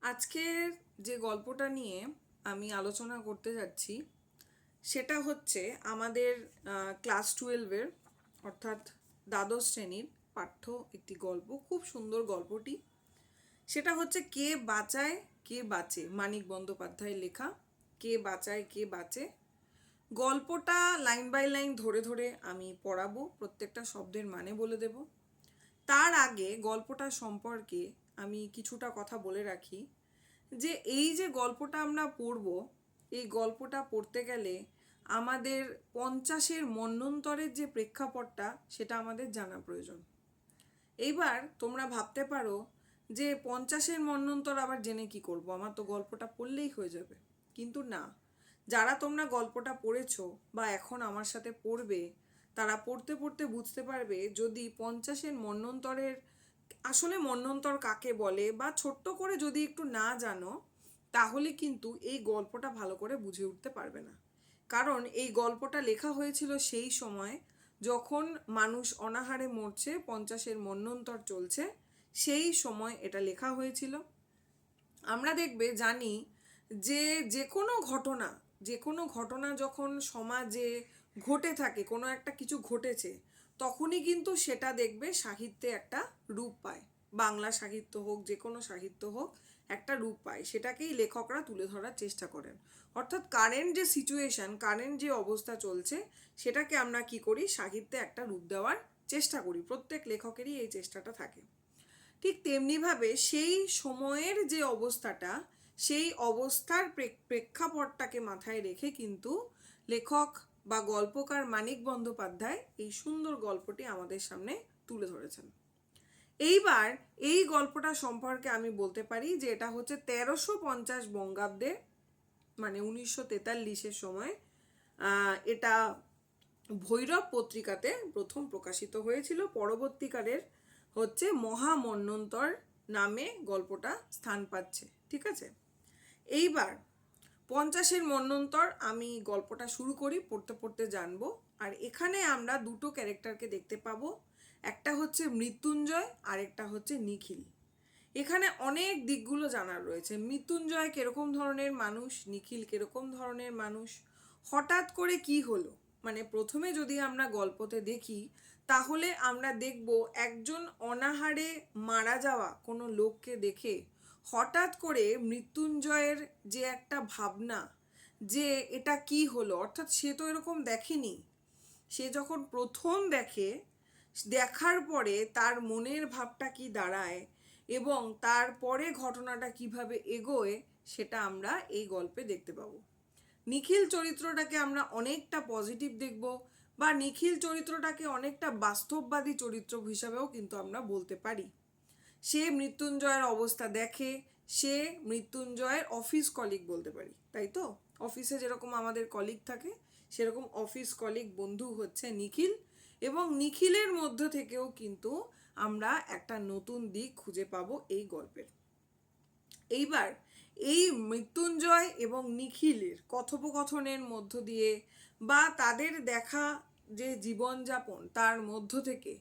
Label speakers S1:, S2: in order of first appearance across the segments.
S1: আজকের যে গল্পটা নিয়ে আমি আলোচনা করতে যাচ্ছি সেটা হচ্ছে আমাদের ক্লাস 12-এর অর্থাৎ দ্বাদশ শ্রেণীর পাঠ্য একটি গল্প। খুব সুন্দর গল্পটি। সেটা হচ্ছে কে বাঁচায় কে বাঁচে, মানিক বন্দ্যোপাধ্যায়ের লেখা কে বাঁচায় কে বাঁচে। গল্পটা লাইন বাই লাইন ধরে ধরে আমি পড়াবো, প্রত্যেকটা শব্দের মানে বলে দেব। তার আগে গল্পটা সম্পর্কে আমি কিছুটা কথা বলে রাখি যে এই যে গল্পটা আমরা পড়ব, এই গল্পটা পড়তে গেলে আমাদের 50-এর মন্বন্তরের যে প্রেক্ষাপটটা সেটা আমাদের জানা প্রয়োজন। এইবার তোমরা ভাবতে পারো যে 50-এর মন্বন্তর আবার জেনে কি করব, আমার তো গল্পটা পড়লেই হয়ে যাবে। কিন্তু না, যারা তোমরা গল্পটা পড়েছো বা এখন আমার সাথে পড়বে, তারা পড়তে পড়তে বুঝতে পারবে যদি 50-এর মন্বন্তরের আসলে মন্বন্তর কাকে বলে বা ছোট্ট করে যদি একটু না জানো, তাহলে কিন্তু এই গল্পটা ভালো করে বুঝে উঠতে পারবে না। কারণ এই গল্পটা লেখা হয়েছিল সেই সময় যখন মানুষ অনাহারে মরছে, 50-এর মন্বন্তর চলছে, সেই সময় এটা লেখা হয়েছিল। আমরা দেখবে জানি যে যে কোনো ঘটনা যখন সমাজে ঘটে থাকে, কোনো একটা কিছু ঘটেছে, তখনই কিন্তু সেটা দেখবে সাহিত্যে একটা রূপ পায়। বাংলা সাহিত্য হোক, যে কোনো সাহিত্য হোক, একটা রূপ পায়। সেটাকেই লেখকরা তুলে ধরার চেষ্টা করেন। অর্থাৎ কারেন্ট যে সিচুয়েশন, কারেন্ট যে অবস্থা চলছে, সেটাকে আমরা কি করি, সাহিত্যে একটা রূপ দেওয়ার চেষ্টা করি। প্রত্যেক লেখকেরই এই চেষ্টাটা থাকে। ঠিক তেমনিভাবে সেই সময়ের যে অবস্থাটা, সেই অবস্থার প্রেক্ষাপটটাকে মাথায় রেখে কিন্তু লেখক বা গল্পকার মানিক বন্দ্যোপাধ্যায় এই সুন্দর গল্পটি আমাদের সামনে তুলে ধরেছেন। এইবার এই গল্পটা সম্পর্কে আমি বলতে পারি যে এটা হচ্ছে 1350 বঙ্গাব্দে, মানে 1943-এর সময় এটা ভৈরব পত্রিকাতে প্রথম প্রকাশিত হয়েছিল। পরবর্তীকালের হচ্ছে মহামন্বন্তর নামে গল্পটা স্থান পাচ্ছে। ঠিক আছে, এইবার 50-এর মন্বন্তর আমি গল্পটা শুরু করি, পড়তে পড়তে জানবো। আর এখানে আমরা দুটো ক্যারেক্টারকে দেখতে পাবো, একটা হচ্ছে মৃত্যুঞ্জয় আর একটা হচ্ছে নিখিল। এখানে অনেক দিকগুলো জানার রয়েছে। মৃত্যুঞ্জয় কিরকম ধরনের মানুষ, নিখিল কিরকম ধরনের মানুষ, হঠাৎ করে কি হলো। মানে প্রথমে যদি আমরা গল্পতে দেখি, তাহলে আমরা দেখব একজন অনাহারে মারা যাওয়া কোনো লোককে দেখে হঠাৎ করে মৃত্যুঞ্জয়ের যে একটা ভাবনা যে এটা কি হলো, অর্থাৎ সে তো এরকম দেখেনি। সে যখন প্রথম দেখে, দেখার পরে তার মনের ভাবটা কি দাঁড়ায় এবং তারপরে ঘটনাটা কিভাবে এগোয়, সেটা আমরা এই গল্পে দেখতে পাবো। নিখিল চরিত্রটাকে আমরা অনেকটা পজিটিভ দেখব, বা নিখিল চরিত্রটাকে অনেকটা বাস্তববাদী চরিত্র হিসাবেও কিন্তু আমরা বলতে পারি। সে মৃত্যুঞ্জয়ের অবস্থা দেখে, সে মৃত্যুঞ্জয়ের অফিস কলিগ বলতে পারি, তাই তো? অফিসে যেরকম আমাদের কলিগ থাকে, সেরকম অফিস কলিগ বন্ধু হচ্ছে নিখিল। এবং নিখিলের মধ্য থেকেও কিন্তু আমরা একটা নতুন দিক খুঁজে পাবো এই গল্পের। এইবার এই মৃত্যুঞ্জয় এবং নিখিলের কথোপকথনের মধ্য দিয়ে বা তাদের দেখা যে জীবনযাপন, তার মধ্য থেকে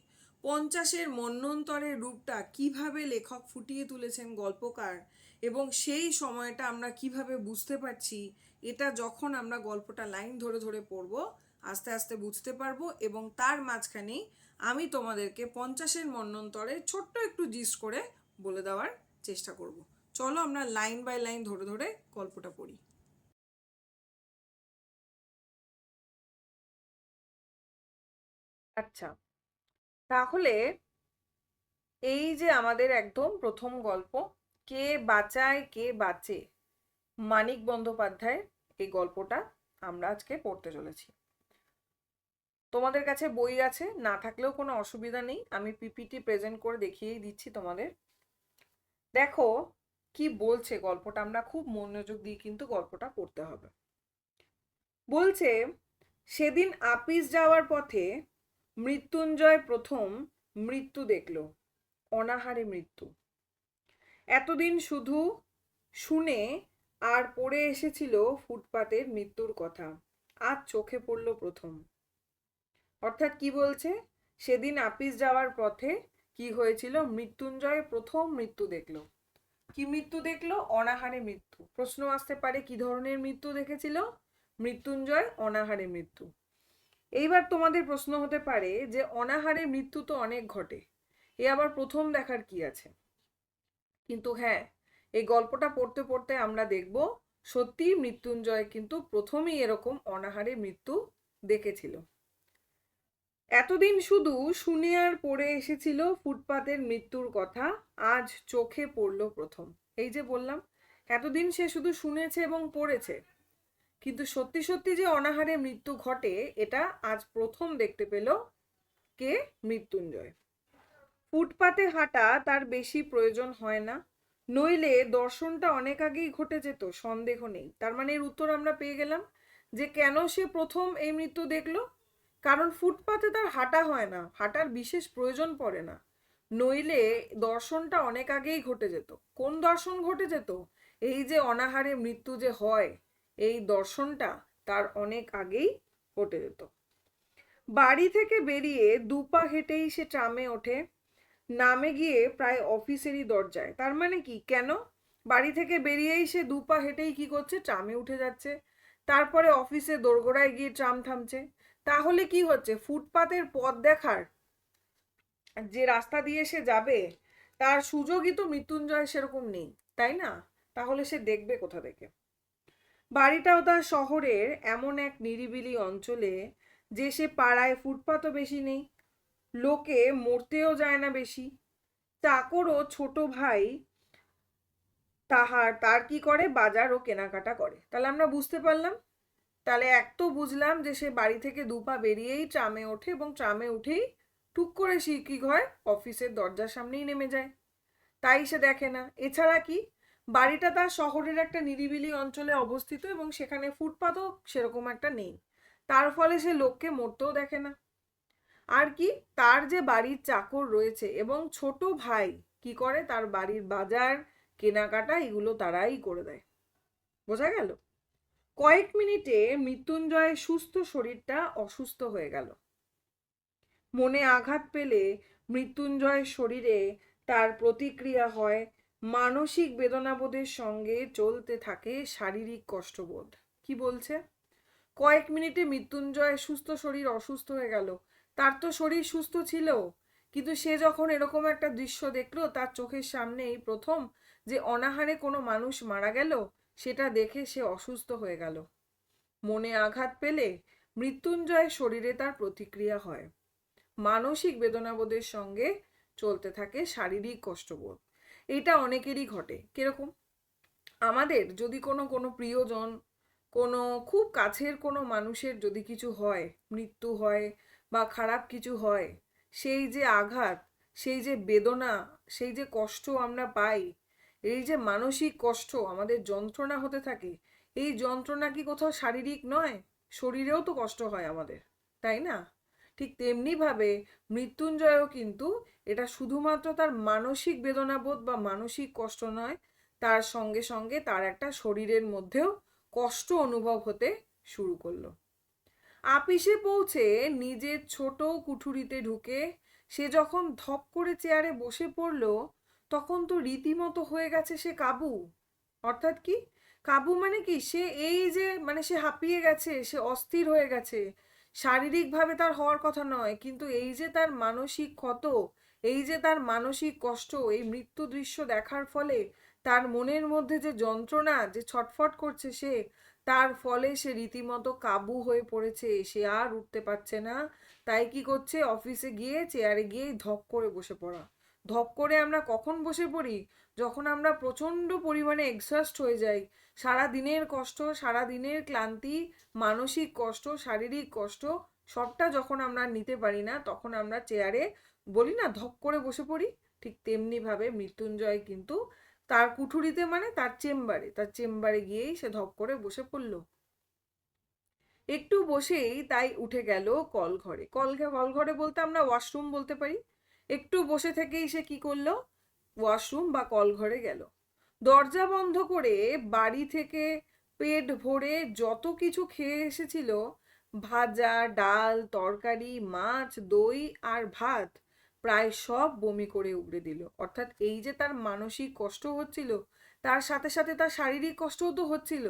S1: 50-এর মন্বন্তরের রূপটা কিভাবে লেখক ফুটিয়ে তুলেছেন গল্পকার, এবং সেই সময়টা আমরা কিভাবে বুঝতে পারছি, এটা যখন আমরা গল্পটা লাইন ধরে ধরে পড়বো, আস্তে আস্তে বুঝতে পারবো। এবং তার মাঝখানেই আমি তোমাদেরকে 50-এর মন্বন্তরে ছোট্ট একটু জিস্ট করে বলে দেওয়ার চেষ্টা করব। চলো আমরা লাইন বাই লাইন ধরে ধরে গল্পটা পড়ি। আচ্ছা, তাহলে এই যে আমাদের একদম প্রথম গল্প, কে বাঁচায় কে বাঁচে, মানিক বন্দ্যোপাধ্যায়ের এই গল্পটা আমরা আজকে পড়তে চলেছি। তোমাদের কাছে বই আছে, না থাকলেও কোনো অসুবিধা নেই, আমি পিপিটি প্রেজেন্ট করে দেখিয়েই দিচ্ছি তোমাদের। দেখো কি বলছে গল্পটা, আমরা খুব মনোযোগ দিয়ে কিন্তু গল্পটা পড়তে হবে। বলছে, সেদিন আপিস যাওয়ার পথে মৃত্যুঞ্জয় প্রথম মৃত্যু দেখল, অনাহারে মৃত্যু। এতদিন শুধু শুনে আর পড়ে এসেছিল ফুটপাতের মৃত্যুর কথা, আজ চোখে পড়ল প্রথম। অর্থাৎ কি বলছে, সেদিন আপিস যাওয়ার পথে কি হয়েছিল, মৃত্যুঞ্জয় প্রথম মৃত্যু দেখল। কি মৃত্যু দেখলো? অনাহারে মৃত্যু। প্রশ্ন আসতে পারে কি ধরনের মৃত্যু দেখেছিল? মৃত্যুঞ্জয় অনাহারে মৃত্যু। এইবার তোমাদের প্রশ্ন হতে পারে যে অনাহারে মৃত্যু তো অনেক ঘটে, এ আবার প্রথম দেখার কি আছে? কিন্তু হ্যাঁ, এই গল্পটা পড়তে পড়তে আমরা দেখব সত্যি মৃত্যুঞ্জয় কিন্তু প্রথমেই এরকম অনাহারে মৃত্যু দেখেছিল। এতদিন শুধু শুনে আর পড়ে এসেছিল ফুটপাতের মৃত্যুর কথা, আজ চোখে পড়লো প্রথম। এই যে বললাম, এতদিন সে শুধু শুনেছে এবং পড়েছে, কিন্তু সত্যি সত্যি যে অনাহারে মৃত্যু ঘটে এটা আজ প্রথম দেখতে পেল কে? মৃত্যুঞ্জয়। ফুটপাতে হাঁটা তার বেশি প্রয়োজন হয় না, নইলে দর্শনটা অনেক আগেই ঘটে যেত, সন্দেহ নেই। তার মানে এর উত্তর আমরা পেয়ে গেলাম যে কেন সে প্রথম এই মৃত্যু দেখলো। কারণ ফুটপাতে তার হাঁটা হয় না, হাঁটার বিশেষ প্রয়োজন পড়ে না, নইলে দর্শনটা অনেক আগেই ঘটে যেত। কোন দর্শন ঘটে যেত? এই যে অনাহারে মৃত্যু যে হয়, এই দর্শনটা তার অনেক আগেই ঘটে যেত। বাড়ি থেকে বেরিয়ে দুপা হেঁটেই সে ট্রামে ওঠে, নামে গিয়ে প্রায় অফিসেরই দরজায়। তার মানে কি? কেন? বাড়ি থেকে বেরিয়েই সে দুপা হেঁটেই কি করছে? ট্রামে উঠে যাচ্ছে। তারপরে অফিসে দোরগোড়ায় গিয়ে ট্রাম থামছে। তাহলে কি হচ্ছে? ফুটপাতের পথ দেখার যে রাস্তা দিয়ে সে যাবে তার সুযোগই তো মৃত্যুঞ্জয় সেরকম নেই, তাই না? তাহলে সে দেখবে কোথা থেকে? বাড়িটাও তার শহরের এমন এক নিরিবিলি অঞ্চলে যে সে পাড়ায় ফুটপাতও বেশি নেই, লোকে মরতেও যায় না বেশি। চাকরও ছোট ভাই তার কি করে? বাজার ও কেনাকাটা করে। তাহলে আমরা বুঝতে পারলাম, তাহলে এক তো বুঝলাম যে সে বাড়ি থেকে দুপা বেরিয়েই ট্রামে ওঠে এবং ট্রামে উঠেই টুক করে সে কি হয়? অফিসের দরজার সামনেই নেমে যায়, তাই সে দেখে না। এছাড়া কি? বাড়িটা তার শহরের একটা নিরিবিলি অঞ্চলে অবস্থিত এবং সেখানে ফুটপাতও সেরকম একটা নেই, তার ফলে সে লোককে মরতেও দেখে না। আর কি? তার যে বাড়ির চাকর রয়েছে এবং ছোট ভাই কি করে? তার বাড়ির বাজার কেনাকাটা এগুলো তারাই করে দেয়। বোঝা গেল? কয়েক মিনিটে মৃত্যুঞ্জয়ের সুস্থ শরীরটা অসুস্থ হয়ে গেল। মনে আঘাত পেলে মৃত্যুঞ্জয়ের শরীরে তার প্রতিক্রিয়া হয়, মানসিক বেদনাবোধের সঙ্গে চলতে থাকে শারীরিক কষ্টবোধ। কি বলছে? কয়েক মিনিটে মৃত্যুঞ্জয়ের সুস্থ শরীর অসুস্থ হয়ে গেল। তার তো শরীর সুস্থ ছিল, কিন্তু সে যখন এরকম একটা দৃশ্য দেখলো তার চোখের সামনেই প্রথম যে অনাহারে কোনো মানুষ মারা গেল, সেটা দেখে সে অসুস্থ হয়ে গেল। মনে আঘাত পেলে মৃত্যুঞ্জয়ের শরীরে তার প্রতিক্রিয়া হয়, মানসিক বেদনাবোধের সঙ্গে চলতে থাকে শারীরিক কষ্টবোধ। এটা অনেকেরই ঘটে। কিরকম? আমাদের যদি কোনো প্রিয়জন, কোনো খুব কাছের কোনো মানুষের যদি কিছু হয়, মৃত্যু হয় বা খারাপ কিছু হয়, সেই যে আঘাত, সেই যে বেদনা, সেই যে কষ্ট আমরা পাই, এই যে মানসিক কষ্ট আমাদের যন্ত্রণা হতে থাকে, এই যন্ত্রণা কি কোথাও শারীরিক নয়? শরীরেও তো কষ্ট হয় আমাদের, তাই না? ঠিক তেমনিভাবে মৃত্যুঞ্জয়ও কিন্তু এটা শুধুমাত্র তার মানসিক বেদনাবোধ বা মানসিক কষ্ট নয়, তার সঙ্গে সঙ্গে তার একটা শরীরের মধ্যেও কষ্ট অনুভব হতে শুরু করলো। আপিসে পৌঁছে নিজের ছোট কুঠুরিতে ঢুকে সে যখন ধপ করে চেয়ারে বসে পড়লো, তখন তো রীতিমতো হয়ে গেছে সে কাবু। অর্থাৎ কি? কাবু মানে কি? সে এই যে মানে সে হাঁপিয়ে গেছে, সে অস্থির হয়ে গেছে। শারীরিকভাবে তার হওয়ার কথা নয়, কিন্তু এই যে তার মানসিক ক্ষত, এই যে তার মানসিক কষ্ট, এই মৃত্যু দৃশ্য দেখার ফলে তার মনের মধ্যে যে যন্ত্রণা, যে ছটফট করছে সে, তার ফলে সে রীতিমতো কাবু হয়ে পড়েছে, সে আর উঠতে পারছে না। তাই কি করছে? অফিসে গিয়ে চেয়ারে গিয়ে ধপ করে বসে পড়া। ধপ করে আমরা কখন বসে পড়ি? যখন আমরা প্রচণ্ড পরিমাণে এক্সস্ট হয়ে যাই, সারা দিনের কষ্ট, সারা দিনের ক্লান্তি, মানসিক কষ্ট, শারীরিক কষ্ট সবটা যখন আমরা নিতে পারি না, তখন আমরা চেয়ারে বলি না ধপ করে বসে পড়ি। ঠিক তেমনি ভাবে মৃত্যুঞ্জয় কিন্তু তার কুঠুরিতে মানে তার চেম্বারে গিয়েই সে ধপ করে বসে পড়লো। একটু বসেই তাই উঠে গেল কল ঘরে। কল ঘরে বলতে আমরা ওয়াশরুম বলতে পারি। একটু বসে থেকেই সে কি করলো? ওয়াশরুম বা কল ঘরে গেল। দরজা বন্ধ করে বাড়ি থেকে পেট ভরে যত কিছু খেয়ে এসেছিল, ভাজা, ডাল, তরকারি, মাছ, দই আর ভাত, প্রায় সব বমি করে উগড়ে দিল। অর্থাৎ এই যে তার মানসিক কষ্ট হচ্ছিল, তার সাথে সাথে তার শারীরিক কষ্টও তো হচ্ছিল।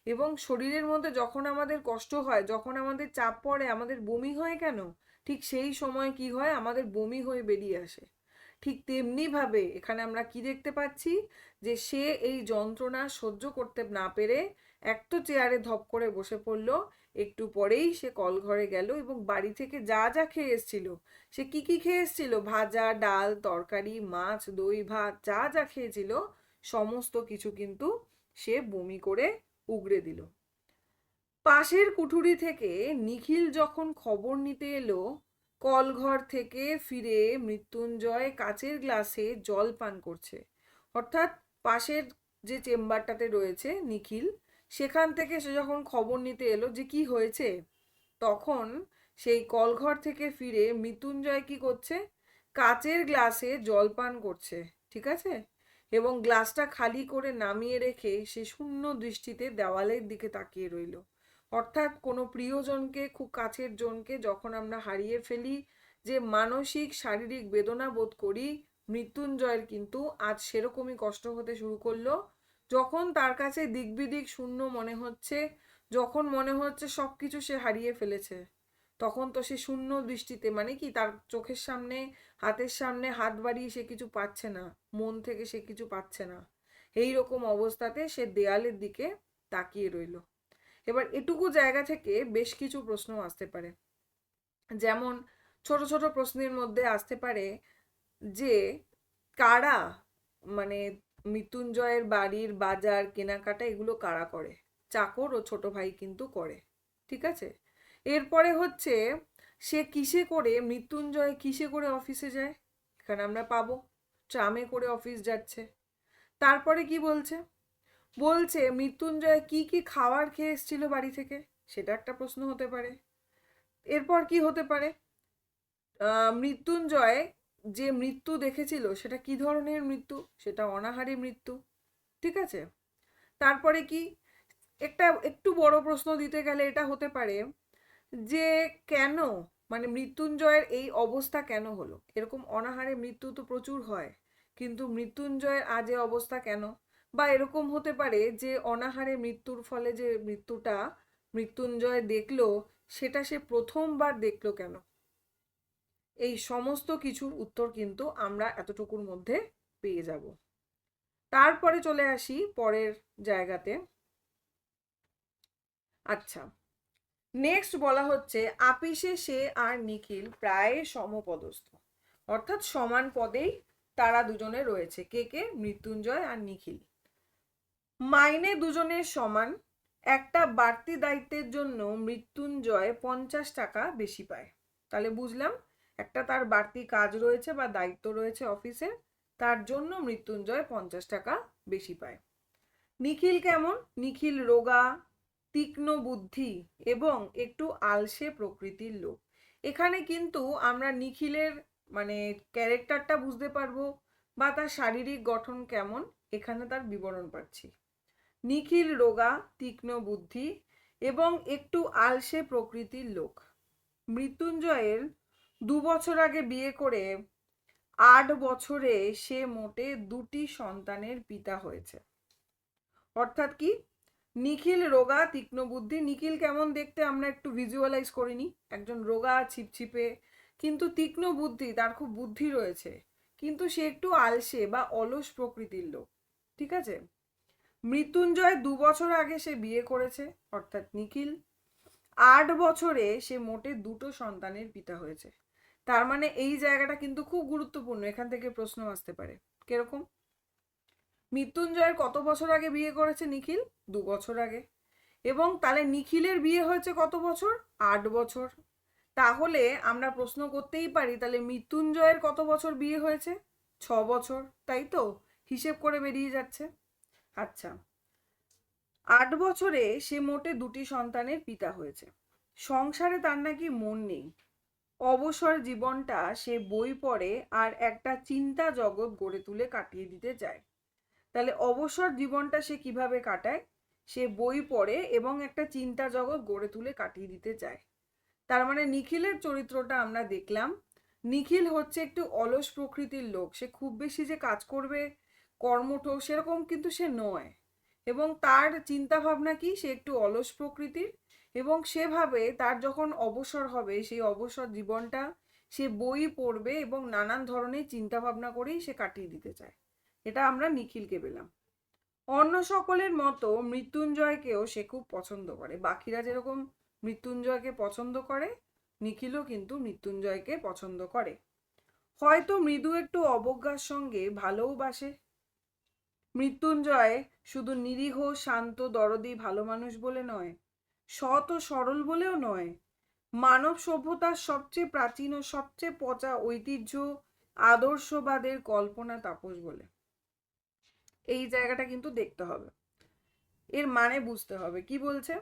S1: এবং শরীরের মধ্যে যখন আমাদের কষ্ট হয়, যখন আমাদের চাপ পড়ে, আমাদের বমি হয় কেন? ঠিক সেই সময় কি হয়? আমাদের বমি হয়ে বেরিয়ে আসে। ঠিক তেমনিভাবে এখানে আমরা কি দেখতে পাচ্ছি, যে সে এই যন্ত্রণা সহ্য করতে না পেরে এক তো চেয়ারে ধপ করে বসে পড়লো, একটু পরেই সে কলঘরে গেল এবং বাড়ি থেকে যা যা খেয়ে এসেছিল, সে কি কি খেয়ে এসেছিল, ভাজা, ডাল, তরকারি, মাছ, দই, ভাত, যা যা খেয়েছিল সমস্ত কিছু কিন্তু সে বমি করে উগড়ে দিল। পাশের কুঠুরি থেকে নিখিল যখন খবর নিতে এলো, কলঘর থেকে ফিরে মৃত্যুঞ্জয় কাচের গ্লাসে জল পান করছে। অর্থাৎ পাশের যে চেম্বারটাতে রয়েছে নিখিল, সেখান থেকে সে যখন খবর নিতে এলো যে কি হয়েছে, তখন সেই কলঘর থেকে ফিরে মৃত্যুঞ্জয় কি করছে? কাচের গ্লাসে জল পান করছে, ঠিক আছে? এবং গ্লাসটা খালি করে নামিয়ে রেখে সে শূন্য দৃষ্টিতে দেওয়ালের দিকে তাকিয়ে রইল। অর্থাৎ কোনো প্রিয়জনকে, খুব কাছের জনকে যখন আমরা হারিয়ে ফেলি, যে মানসিক শারীরিক বেদনা বোধ করি, মৃত্যুঞ্জয়ের কিন্তু আজ সেরকমই কষ্ট হতে শুরু করলো। যখন তার কাছে দিকবিদিক শূন্য মনে হচ্ছে, যখন মনে হচ্ছে সব কিছু সে হারিয়ে ফেলেছে, তখন তো সে শূন্য দৃষ্টিতে, মানে কি, তার চোখের সামনে, হাতের সামনে হাত বাড়িয়ে সে কিছু পাচ্ছে না, মন থেকে সে কিছু পাচ্ছে না। এই রকম অবস্থাতে সে দেয়ালের দিকে তাকিয়ে রইল। এবার এটুকু জায়গা থেকে বেশ কিছু প্রশ্ন আসতে পারে। যেমন ছোট ছোট প্রশ্নের মধ্যে আসতে পারে যে কারা, মানে মৃত্যুঞ্জয়ের বাড়ির বাজার কেনাকাটা এগুলো কারা করে? চাকর ও ছোট ভাই কিন্তু করে, ঠিক আছে? এরপরে হচ্ছে সে কিসে করে, মৃত্যুঞ্জয় কিসে করে অফিসে যায়? এখানে আমরা পাবো ট্রামে করে অফিস যাচ্ছে। তারপরে কি বলছে? বলছে মৃত্যুঞ্জয় কি কি খাবার খেয়ে এসেছিল বাড়ি থেকে, সেটা একটা প্রশ্ন হতে পারে। এরপর কি হতে পারে? মৃত্যুঞ্জয় যে মৃত্যু দেখেছিল সেটা কি ধরনের মৃত্যু? সেটা অনাহারী মৃত্যু, ঠিক আছে? তারপরে কি, একটা একটু বড় প্রশ্ন দিতে গেলে এটা হতে পারে যে কেন, মানে মৃত্যুঞ্জয়ের এই অবস্থা কেন হলো? এরকম অনাহারে মৃত্যু তো প্রচুর হয়, কিন্তু মৃত্যুঞ্জয়ের আজ এ অবস্থা কেন? বা এরকম হতে পারে যে অনাহারে মৃত্যুর ফলে যে মৃত্যুটা মৃত্যুঞ্জয় দেখলো, সেটা সে প্রথমবার দেখলো কেন? এই সমস্ত কিছুর উত্তর কিন্তু আমরা এতটুকুর মধ্যে পেয়ে যাব। তারপরে চলে আসি পরের জায়গাতে। আচ্ছা, নেক্সট বলা হচ্ছে আপিসে সে আর নিখিল প্রায় সমপদস্থ। অর্থাৎ সমান পদেই তারা দুজনে রয়েছে। কে কে? মৃত্যুঞ্জয় আর নিখিল। মাইনে দুজনের সমান। একটা বাড়তি দায়িত্বের জন্য মৃত্যুঞ্জয় 50 টাকা বেশি পায়। তাহলে বুঝলাম, একটা তার বাড়তি কাজ রয়েছে বা দায়িত্ব রয়েছে অফিসে, তার জন্য মৃত্যুঞ্জয় 50 টাকা বেশি পায়। নিখিল কেমন? নিখিল রোগা, তীক্ষ্ণ বুদ্ধি এবং একটু আলসে প্রকৃতির লোক। এখানে কিন্তু আমরা নিখিলের মানে ক্যারেক্টারটা বুঝতে পারবো, বা তার শারীরিক গঠন কেমন, এখানে তার বিবরণ পাচ্ছি। নিখিল রোগা, তীক্ষ্ণ বুদ্ধি এবং একটু আলসে প্রকৃতির লোক। মৃত্যুঞ্জয়ের 2 বছর আগে বিয়ে করে 8 বছরে সে মোটে 2টি সন্তানের পিতা হয়েছে। অর্থাৎ কি? নিখিল রোগা, তীক্ষ্ণ বুদ্ধি। নিখিল কেমন দেখতে আমরা একটু ভিজুয়ালাইজ করিনি, একজন রোগা ছিপছিপে, কিন্তু তীক্ষ্ণ বুদ্ধি, তার খুব বুদ্ধি রয়েছে, কিন্তু সে একটু আলসে বা অলস প্রকৃতির লোক, ঠিক আছে? মৃত্যুঞ্জয় 2 বছর আগে সে বিয়ে করেছে, অর্থাৎ নিখিল 8 বছরে সে মোটে 2টো সন্তানের পিতা হয়েছে। তার মানে এই জায়গাটা কিন্তু খুব গুরুত্বপূর্ণ, এখান থেকে প্রশ্ন আসতে পারে। কিরকম? মৃত্যুঞ্জয়ের কত বছর আগে বিয়ে করেছে নিখিল? 2 বছর আগে। এবং তাহলে নিখিলের বিয়ে হয়েছে কত বছর? 8 বছর। তাহলে আমরা প্রশ্ন করতেই পারি, তাহলে মৃত্যুঞ্জয়ের কত বছর বিয়ে হয়েছে? 6 বছর, তাই তো? হিসেব করে বেরিয়ে যাচ্ছে। আচ্ছা, 8 বছরে সে মোটে 2টি সন্তানের পিতা হয়েছে। সংসারে তার নাকি মন নেই। অবসর জীবনটা সে বই পড়ে আর একটা চিন্তা জগৎ গড়ে তুলে কাটিয়ে দিতে চায়। তাহলে অবসর জীবনটা সে কিভাবে কাটায়? সে বই পড়ে এবং একটা চিন্তা জগৎ গড়ে তুলে কাটিয়ে দিতে চায়। তার মানে নিখিলের চরিত্রটা আমরা দেখলাম নিখিল হচ্ছে একটু অলস প্রকৃতির লোক, সে খুব বেশি যে কাজ করবে কর্মঠ সেরকম কিন্তু সে নয়, এবং তার চিন্তা ভাবনা কি, সে একটু অলস প্রকৃতির, এবং সেভাবে তার যখন অবসর হবে সেই অবসর জীবনটা সে বই পড়বে এবং নানান ধরনের চিন্তা ভাবনা করেই সে কাটিয়ে দিতে চায়। এটা আমরা নিখিলকে পেলাম। অন্য সকলের মতো মৃত্যুঞ্জয়কেও সে খুব পছন্দ করে, বাকিরা যেরকম মৃত্যুঞ্জয়কে পছন্দ করে নিখিলও কিন্তু মৃত্যুঞ্জয়কে পছন্দ করে। হয়তো মৃদু একটু অবজ্ঞার সঙ্গে ভালোবাসে। মৃত্যুঞ্জয় শুধু নিরীহ শান্ত দরদি ভালো মানুষ বলে নয়, সৎ ও সরল বলেও নয়, মানব সভ্যতার সবচেয়ে প্রাচীন ও সবচেয়ে পচা ঐতিহ্য আদর্শবাদের কল্পনা তাপস বলে। এই জায়গাটা কিন্তু দেখতে হবে, এর মানে বুঝতে হবে। কি বলছে?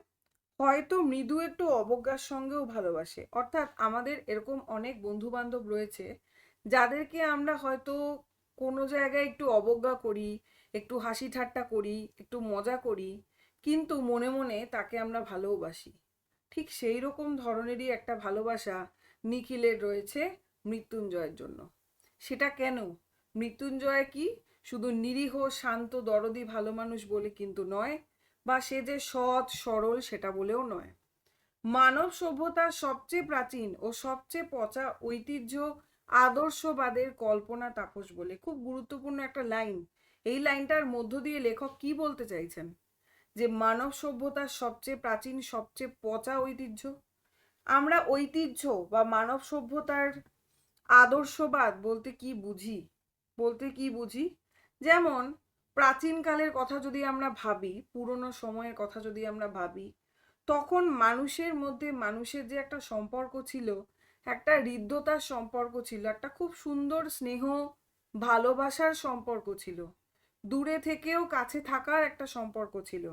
S1: হয়তো মৃদু একটু অবজ্ঞার সঙ্গেও ভালোবাসে, অর্থাৎ আমাদের এরকম অনেক বন্ধু বান্ধব রয়েছে যাদেরকে আমরা হয়তো কোনো জায়গায় একটু অবজ্ঞা করি, একটু হাসি ঠাট্টা করি, একটু মজা করি, কিন্তু মনে মনে তাকে আমরা ভালোবাসি। ঠিক সেই রকম ধরনেরই একটা ভালোবাসা নিখিলের রয়েছে মৃত্যুঞ্জয়ের জন্য। সেটা কেন? মৃত্যুঞ্জয় কি শুধু নিরীহ শান্ত দরদি ভালো মানুষ বলে কিন্তু নয়, বা সে যে সৎ সরল সেটা বলেও নয়, মানব সভ্যতার সবচেয়ে প্রাচীন ও সবচেয়ে পচা ঐতিহ্য আদর্শবাদের কল্পনা তাপস বলে। খুব গুরুত্বপূর্ণ একটা লাইন। এই লাইনটার মধ্য দিয়ে লেখক কি বলতে চাইছেন? যে মানব সভ্যতার সবচেয়ে প্রাচীন সবচেয়ে পচা ঐতিহ্য, আমরা ঐতিহ্য বা মানব সভ্যতার আদর্শবাদ বলতে কি বুঝি? যেমন প্রাচীনকালের কথা যদি আমরা ভাবি, পুরনো সময়ের কথা যদি আমরা ভাবি, তখন মানুষের মধ্যে মানুষের যে একটা সম্পর্ক ছিল, একটা হৃদ্যতার সম্পর্ক ছিল, একটা খুব সুন্দর স্নেহ ভালোবাসার সম্পর্ক ছিল, দূরে থেকেও কাছে থাকার একটা সম্পর্ক ছিল।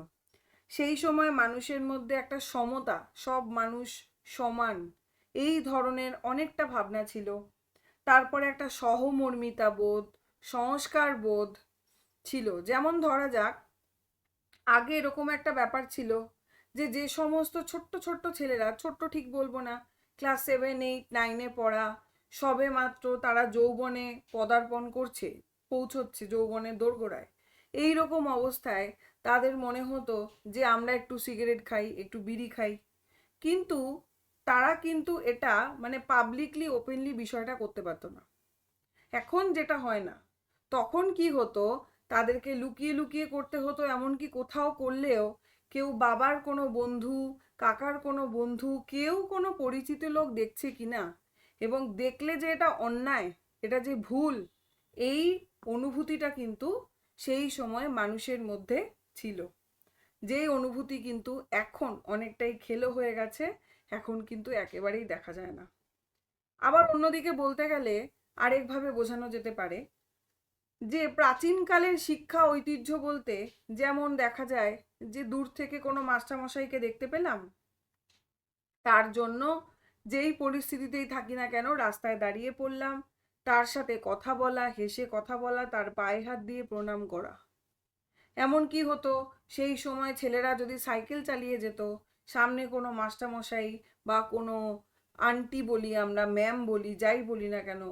S1: সেই সময় মানুষের মধ্যে একটা সমতা, সব মানুষ সমান, এই ধরনের অনেকটা ভাবনা ছিল। তারপরে একটা সহমর্মিতা বোধ, সংস্কার বোধ ছিল। যেমন ধরা যাক, আগে এরকম একটা ব্যাপার ছিল যে যে সমস্ত ছোট্ট ছোট্ট ছেলেরা, ছোট্ট ঠিক বলবো না, ক্লাস 7, 8, 9-এ পড়া, সবে মাত্র তারা যৌবনে পদার্পণ করছে, পৌঁছচ্ছে যৌবনের দোরগোড়ায়, এই রকম অবস্থায় তাদের মনে হতো যে আমরা একটু সিগারেট খাই, একটু বিড়ি খাই, কিন্তু তারা কিন্তু এটা মানে পাবলিকলি ওপেনলি বিষয়টা করতে পারতো না। এখন যেটা হয় না, তখন কি হতো, তাদেরকে লুকিয়ে লুকিয়ে করতে হতো, এমনকি কোথাও করলেও কেউ বাবার কোনো বন্ধু, কাকার কোনো বন্ধু, কেউ কোনো পরিচিত লোক দেখছে কিনা, এবং দেখলে যে এটা অন্যায়, এটা যে ভুল, এই অনুভূতিটা কিন্তু সেই সময় মানুষের মধ্যে ছিল, যেই অনুভূতি কিন্তু এখন অনেকটাই খেলো হয়ে গেছে, এখন কিন্তু একেবারেই দেখা যায় না। আবার অন্যদিকে বলতে গেলে আরেকভাবে বোঝানো যেতে পারে যে প্রাচীনকালের শিক্ষা ঐতিহ্য বলতে যেমন দেখা যায় যে দূর থেকে কোনো মাস্টারমশাইকে দেখতে পেলাম, তার জন্য যেই পরিস্থিতিতেই থাকি না কেন রাস্তায় দাঁড়িয়ে পড়লাম, তার সাথে কথা বলা, হেসে কথা বলা, তার পায়ে হাত দিয়ে প্রণাম করা। এমন কি হতো, সেই সময় ছেলেরা যদি সাইকেল চালিয়ে যেত, সামনে কোনো মাস্টারমশাই বা কোনো আন্টি বলি আমরা, ম্যাম বলি, যাই বলি না কেন,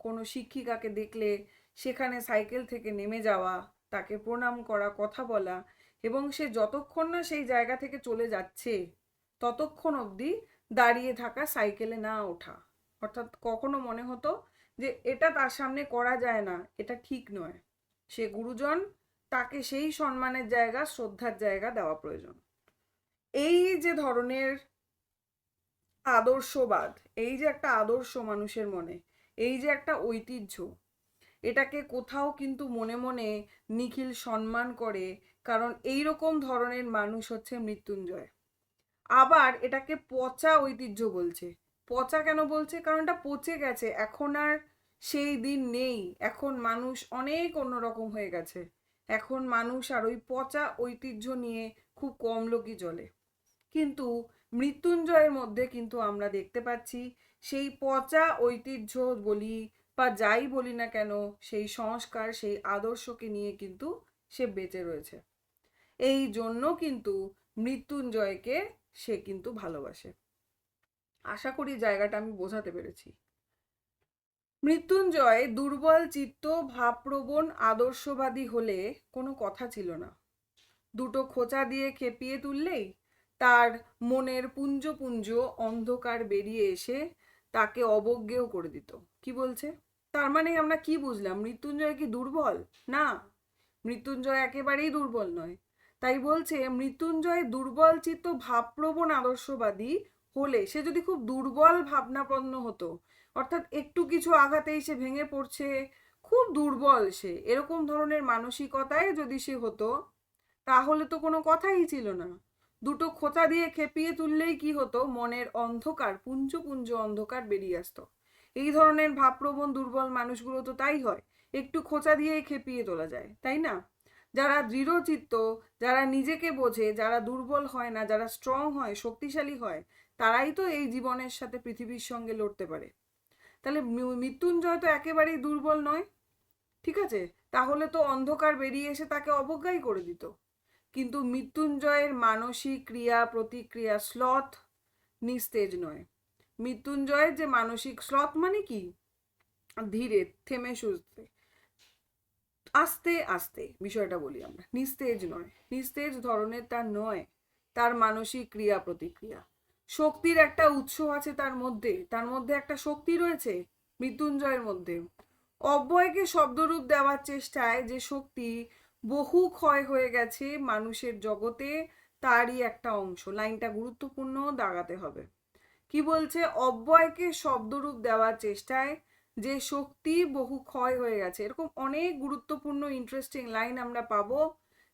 S1: কোনো শিক্ষিকাকে দেখলে সেখানে সাইকেল থেকে নেমে যাওয়া, তাকে প্রণাম করা, কথা বলা, এবং সে যতক্ষণ না সেই জায়গা থেকে চলে যাচ্ছে ততক্ষণ অবধি দাঁড়িয়ে থাকা, সাইকেলে না ওঠা। অর্থাৎ কখনো মনে হতো যে এটা তার সামনে করা যায় না, এটা ঠিক নয়, সে গুরুজন, তাকে সেই সম্মানের জায়গা, শ্রদ্ধার জায়গা দেওয়া প্রয়োজন। এই যে ধরনের আদর্শবাদ, এই যে একটা আদর্শ মানুষের মনে, এই যে একটা ঐতিহ্য, এটাকে কোথাও কিন্তু মনে মনে নিখিল সম্মান করে, কারণ এই রকম ধরনের মানুষ হচ্ছে মৃত্যুঞ্জয়। আবার এটাকে পচা ঐতিহ্য বলছে। পচা কেন বলছে? কারণ এটা পচে গেছে, এখন আর সেই দিন নেই, এখন মানুষ অনেক অন্যরকম হয়ে গেছে, এখন মানুষ আর ওই পচা ঐতিহ্য নিয়ে খুব কম লোকই চলে। কিন্তু মৃত্যুঞ্জয়ের মধ্যে কিন্তু আমরা দেখতে পাচ্ছি সেই পচা ঐতিহ্য বলি বা যাই বলি না কেন, সেই সংস্কার, সেই আদর্শকে নিয়ে কিন্তু সে বেঁচে রয়েছে। এই জন্য কিন্তু মৃত্যুঞ্জয়কে সে কিন্তু ভালোবাসে। আশা করি জায়গাটা আমি বোঝাতে পেরেছি। মৃত্যুঞ্জয় দুর্বল চিত্ত ভাবপ্রবণ আদর্শবাদী হলে কোনো কথা ছিল না। দুটো খোঁচা দিয়ে খেপিয়ে তুললেই তার মনের পুঞ্জ পুঞ্জ অন্ধকার বেরিয়ে এসে তাকে অবজ্ঞেয় করে দিত। কি বলছে? তার মানে আমরা কি বুঝলাম? মৃত্যুঞ্জয় কি দুর্বল? না, মৃত্যুঞ্জয় একেবারেই দুর্বল নয়। তাই বলছে মৃত্যুঞ্জয় দুর্বল চিত্ত ভাবপ্রবণ আদর্শবাদী হলে, সে যদি খুব দুর্বল ভাবনাপন্ন হতো, অর্থাৎ একটু কিছু আঘাতেই সে ভেঙে পড়ছে, খুব দুর্বল সে, এরকম ধরনের মানসিকতায় যদি সে হতো, তাহলে তো কোনো কথাই ছিল না। দুটো খোঁচা দিয়ে খেপিয়ে তুললেই কি হতো? মনের অন্ধকার, পুঞ্জ পুঞ্জ অন্ধকার বেরিয়ে আসতো। এই ধরনের ভাবপ্রবণ দুর্বল মানুষগুলো তো তাই হয়, একটু খোঁচা দিয়েই খেপিয়ে তোলা যায়, তাই না? যারা দৃঢ়চিত্ত, যারা নিজেকে বোঝে, যারা দুর্বল হয় না, যারা স্ট্রং হয়, শক্তিশালী হয়, তারাই তো এই জীবনের সাথে পৃথিবীর সঙ্গে লড়তে পারে। তাহলে মৃত্যুঞ্জয় তো একেবারেই দুর্বল নয়, ঠিক আছে? তাহলে তো অন্ধকার বেরিয়ে এসে তাকে অবজ্ঞাই করে দিত। কিন্তু মৃত্যুঞ্জয়ের মানসিক ক্রিয়া প্রতিক্রিয়া স্লথ নিস্তেজ নয়। মৃত্যুঞ্জয়ের যে মানসিক স্লথ মানে কি? ধীরে, থেমে সুস্থে, আস্তে আস্তে বিষয়টা বলি আমরা, নিস্তেজ নয়, নিস্তেজ ধরনের তার নয়। তার মানসিক ক্রিয়া প্রতিক্রিয়া, শক্তির একটা উৎস আছে তার মধ্যে, তার মধ্যে একটা শক্তি রয়েছে মৃত্যুঞ্জয়ের মধ্যে। অব্যয়কে শব্দরূপ দেওয়ার চেষ্টায় যে শক্তি বহু ক্ষয় হয়ে গেছে মানুষের জগতে, তারই একটা অংশ। লাইনটা গুরুত্বপূর্ণ, দাগাতে হবে। কি বলছে? অব্যয়কে শব্দরূপ দেওয়ার চেষ্টায় যে শক্তি বহু ক্ষয় হয়ে গেছে। এরকম অনেক গুরুত্বপূর্ণ ইন্টারেস্টিং লাইন আমরা পাবো,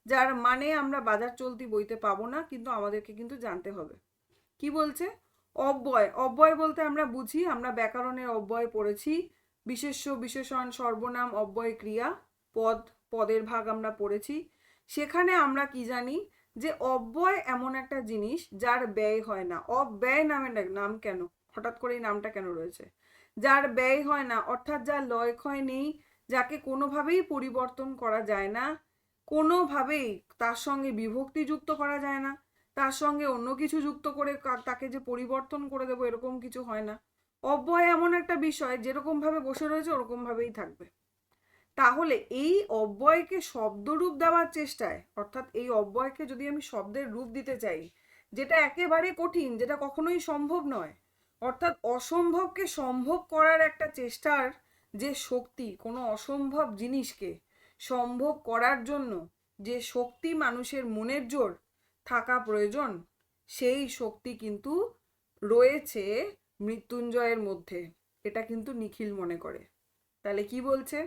S1: যার মানে আমরা বাজার চলতি বইতে পাবো না, কিন্তু আমাদেরকে কিন্তু জানতে হবে। কি বলছে? অব্যয়, অব্যয় বলতে আমরা বুঝি, আমরা ব্যাকরণের অব্যয় পড়েছি, বিশেষ্য বিশেষণ সর্বনাম অব্যয় ক্রিয়া, পদ, পদের ভাগ আমরা পড়েছি। সেখানে আমরা কি জানি? যে অব্যয় এমন একটা জিনিস যার ব্যয় হয় না। অব্যয় নামের নাম কেন, হঠাৎ করে এই নামটা কেন রয়েছে? যার ব্যয় হয় না, অর্থাৎ যার লয় ক্ষয় নেই, যাকে কোনোভাবেই পরিবর্তন করা যায় না, কোনোভাবেই তার সঙ্গে বিভক্তি যুক্ত করা যায় না, তার সঙ্গে অন্য কিছু যুক্ত করে তাকে যে পরিবর্তন করে দেবো এরকম কিছু হয় না। অব্যয় এমন একটা বিষয় যেরকম ভাবে বসে রয়েছে ওরকম ভাবেই থাকবে। তাহলে এই অব্যয়কে শব্দরূপ দেওয়ার চেষ্টায়, অর্থাৎ এই অব্যয়কে যদি আমি শব্দের রূপ দিতে চাই, যেটা একেবারে কঠিন, যেটা কখনোই সম্ভব নয়, অর্থাৎ অসম্ভবকে সম্ভব করার একটা চেষ্টার যে শক্তি, কোনো অসম্ভব জিনিসকে সম্ভব করার জন্য যে শক্তি মানুষের মনের জোর থাকা প্রয়োজন, সেই শক্তি কিন্তু রয়েছে মৃত্যুঞ্জয়ের মধ্যে। এটা কিন্তু নিখিল মনে করে। তাহলে কি বলছে?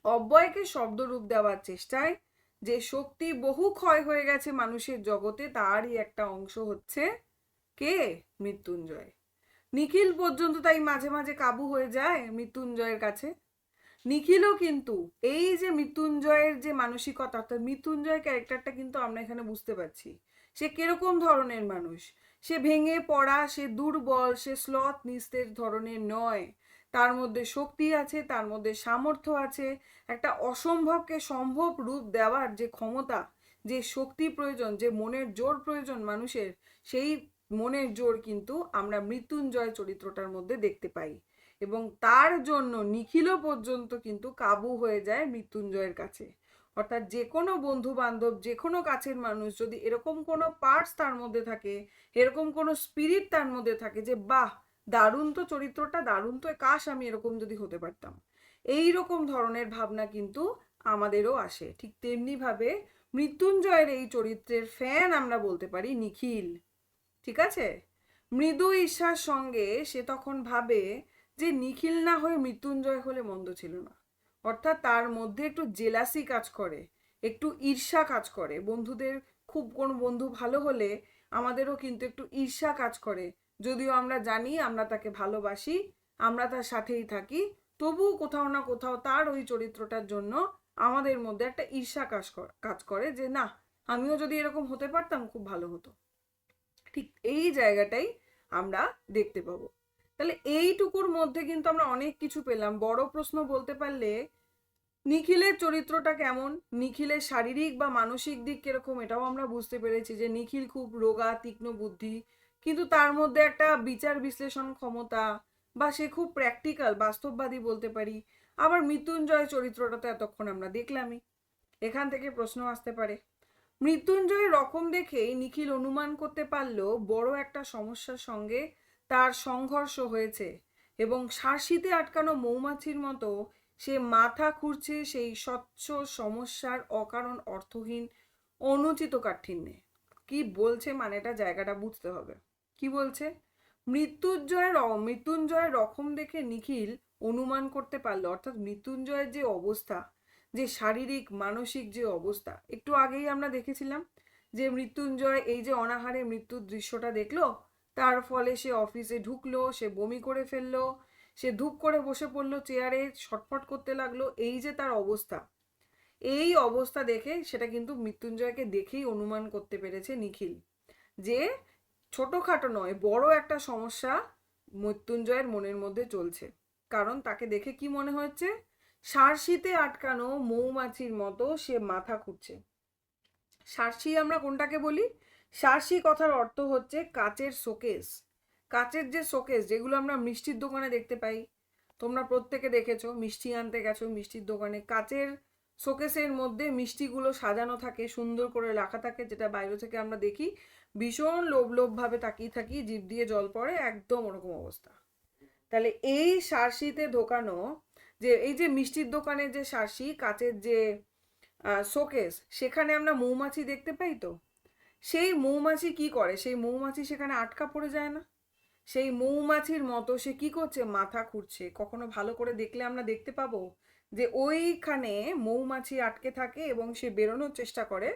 S1: অব্যয়কে শব্দরূপ দেওয়ার চেষ্টায় যে শক্তি বহু ক্ষয় হয়ে গেছে মানুষের জগতে, তারই একটা অংশ হচ্ছে কে? মৃত্যুঞ্জয়। নিখিল পর্যন্ত তাই মাঝে মাঝে কাবু হয়ে যায় মৃত্যুঞ্জয়ের কাছে। নিখিলও কিন্তু এই যে মৃত্যুঞ্জয়ের যে মানসিকতা, অর্থাৎ মৃত্যুঞ্জয় ক্যারেক্টারটা কিন্তু আমরা এখানে বুঝতে পারছি সে কিরকম ধরনের মানুষ। সে ভেঙে পড়া, সে দুর্বল, সে স্লথ নিস্তেজ ধরনের নয়। তার মধ্যে শক্তি আছে, তার মধ্যে সামর্থ্য আছে, একটা অসম্ভবকে সম্ভব রূপ দেওয়ার যে ক্ষমতা, যে শক্তি প্রয়োজন, যে মনের জোর প্রয়োজন মানুষের, সেই মনের জোর কিন্তু আমরা মৃত্যুঞ্জয় চরিত্রটার মধ্যে দেখতে পাই। এবং তার জন্য নিখিলও পর্যন্ত কিন্তু কাবু হয়ে যায় মৃত্যুঞ্জয়ের কাছে। অর্থাৎ যে কোনো বন্ধু বান্ধব, যে কোনো কাছের মানুষ যদি এরকম কোনো পার্টস তার মধ্যে থাকে, এরকম কোনো স্পিরিট তার মধ্যে থাকে যে বাহ, দারুণ তো চরিত্রটা, দারুণ তো, কাশ আমি এরকম যদি হতে পারতাম, এই রকম ধরনের ভাবনা কিন্তু আমাদেরও আসে। ঠিক তেমনি ভাবে মৃত্যুঞ্জয়ের এই চরিত্রের ফ্যান আমরা বলতে পারি নিখিল। ঠিক আছে? মৃদু ঈর্ষার সঙ্গে সে তখন ভাবে যে নিখিল না হয়ে মৃত্যুঞ্জয় হলে মন্দ ছিল না। অর্থাৎ তার মধ্যে একটু জেলাসি কাজ করে, একটু ঈর্ষা কাজ করে। বন্ধুদের খুব কোনো বন্ধু ভালো হলে আমাদেরও কিন্তু একটু ঈর্ষা কাজ করে। যদিও আমরা জানি আমরা তাকে ভালোবাসি, আমরা তার সাথেই থাকি, তবুও কোথাও না কোথাও তার ওই চরিত্রটার জন্য আমাদের মধ্যে একটা ঈর্ষা কাজ করে যে না, আমিও যদি এরকম হতে পারতাম খুব ভালো হতো। ঠিক এই জায়গাটাই আমরা দেখতে পাবো। তাহলে এইটুকুর মধ্যে কিন্তু আমরা অনেক কিছু পেলাম। বড় প্রশ্ন বলতে পারলে নিখিলের চরিত্রটা কেমন, নিখিলের শারীরিক বা মানসিক দিক কিরকম, এটাও আমরা বুঝতে পেরেছি যে নিখিল খুব রোগা তীক্ষ্ণ বুদ্ধি, কিন্তু তার মধ্যে একটা বিচার বিশ্লেষণ ক্ষমতা, বা সে খুব প্র্যাকটিক্যাল, বাস্তববাদী বলতে পারি। আবার মৃত্যুঞ্জয় চরিত্রটা তো এতক্ষণ আমরা দেখলামই। এখান থেকে প্রশ্ন আসতে পারে, মৃত্যুঞ্জয়ের রকম দেখেই নিখিল অনুমান করতে পারলো বড় একটা সমস্যার সঙ্গে তার সংঘর্ষ হয়েছে এবং শার্শিতে আটকানো মৌমাছির মতো সে মাথা খুঁড়ছে সেই স্বচ্ছ সমস্যার অকারণ অর্থহীন অনুচিত কাঠিন্যে। কি বলছে মানেটা জায়গাটা বুঝতে হবে। কি বলছে, মৃত্যুঞ্জয়ের রকম দেখে নিখিল অনুমান করতে পারলো, অর্থাৎ মৃত্যুঞ্জয়ের যে অবস্থা, যে শারীরিক মানসিক যে অবস্থা, একটু আগেই আমরা দেখেছিলাম যে মৃত্যুঞ্জয় এই যে অনাহারে মৃত্যুর দৃশ্যটা দেখলো, তার ফলে সে অফিসে ঢুকলো, সে বমি করে ফেললো, সে ধূপ করে বসে পড়লো চেয়ারে, ছটফট করতে লাগলো, এই যে তার অবস্থা, এই অবস্থা দেখে সেটা কিন্তু মৃত্যুঞ্জয়কে দেখেই অনুমান করতে পেরেছে নিখিল যে ছোটখাটো নয়, বড় একটা সমস্যা মৃত্যুঞ্জয়ের মনের মধ্যে চলছে। কারণ তাকে দেখে কি মনে হচ্ছে, শার্শিতে আটকানো মৌমাছির মতো সে মাথা খুঁড়ছে। শার্শি আমরা কোনটাকে বলি? শার্শি কথার অর্থ হচ্ছে কাচের শোকেস। কাচের যে শোকেস, যেগুলো আমরা মিষ্টির দোকানে দেখতে পাই, তোমরা প্রত্যেকে দেখেছো, মিষ্টি আনতে গেছো মিষ্টির দোকানে, কাচের শোকেসের মধ্যে মিষ্টিগুলো সাজানো থাকে, সুন্দর করে রাখা থাকে, যেটা বাইরে থেকে আমরা দেখি ভীষণ লোভ লোভ ভাবে তাকিয়ে থাকি, জিভ দিয়ে জল পড়ে, একদম ওরকম অবস্থা। তাহলে এই শার্শিতে ঢোকানো, যে এই যে মিষ্টির দোকানে যে শার্শি, কাচের যে শোকেস, সেখানে আমরা মৌমাছি দেখতে পাই। তো সেই মৌমাছি কি করে, সেই মৌমাছি সেখানে আটকা পড়ে যায় না? সেই মৌমাছির মতো সে কি করছে, মাথা খুঁড়ছে। কখনো ভালো করে দেখলে আমরা দেখতে পাবো যে ওইখানে মৌমাছি আটকে থাকে এবং সে বেরোনোর চেষ্টা করে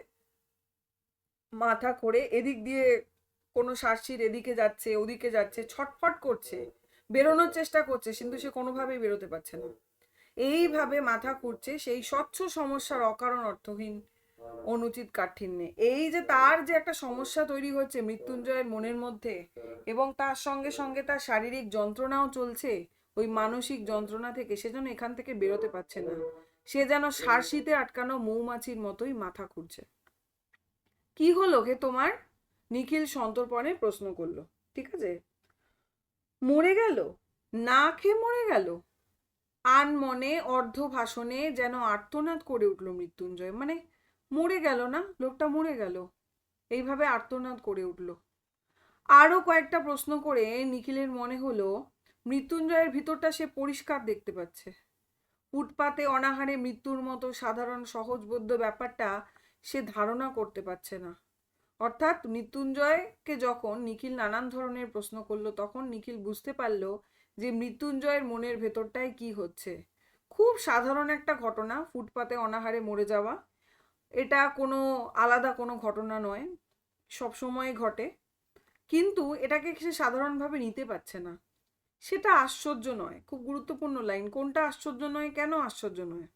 S1: মাথা করে, এদিক দিয়ে কোনো শার্শির এদিকে যাচ্ছে ওদিকে যাচ্ছে, ছটফট করছে, বেরোনোর চেষ্টা করছে, কিন্তু সে কোনোভাবেই বেরোতে পারছে না। এইভাবে মাথা খুঁড়ছে সেই স্বচ্ছ সমস্যার অকারণ অর্থহীন অনুচিত কাঠিন্যে। এই যে তার যে একটা সমস্যা তৈরি হচ্ছে মৃত্যুঞ্জয়ের মনের মধ্যে, এবং তার সঙ্গে সঙ্গে তার শারীরিক যন্ত্রণাও চলছে, ওই মানসিক যন্ত্রণা থেকে সে যেন এখান থেকে বেরোতে পারছে না, সে যেন শার্শিতে আটকানো মৌমাছির মতোই মাথা খুঁড়ছে। কি হলো হে তোমার? নিখিল সন্তর্পণে প্রশ্ন করলো। ঠিক আছে, মরে গেল? না খেয়ে মরে গেল? আনমনে অর্ধ ভাষণে যেন আর্তনাদ করে উঠল মৃত্যুঞ্জয়। মানে মরে গেল না, লোকটা মরে গেল, এইভাবে আর্তনাদ করে উঠল। আরো কয়েকটা প্রশ্ন করে নিখিলের মনে হলো মৃত্যুঞ্জয়ের ভিতরটা সে পরিষ্কার দেখতে পাচ্ছে। ফুটপাতে অনাহারে মৃত্যুর মতো সাধারণ সহজবোধ্য ব্যাপারটা সে ধারণা করতে পারছে না। অর্থাৎ মৃত্যুঞ্জয়কে যখন নিখিল নানান ধরনের প্রশ্ন করলো, তখন নিখিল বুঝতে পারলো যে মৃত্যুঞ্জয়ের মনের ভেতরটায় কি হচ্ছে। খুব সাধারণ একটা ঘটনা, ফুটপাতে অনাহারে মরে যাওয়া, এটা কোনো আলাদা কোনো ঘটনা নয়, সব সময় ঘটে, কিন্তু এটাকে সে সাধারণভাবে নিতে পারছে না। সেটা আশ্চর্য নয়। খুব গুরুত্বপূর্ণ লাইন, কোনটা আশ্চর্য নয়, কেন আশ্চর্য নয়?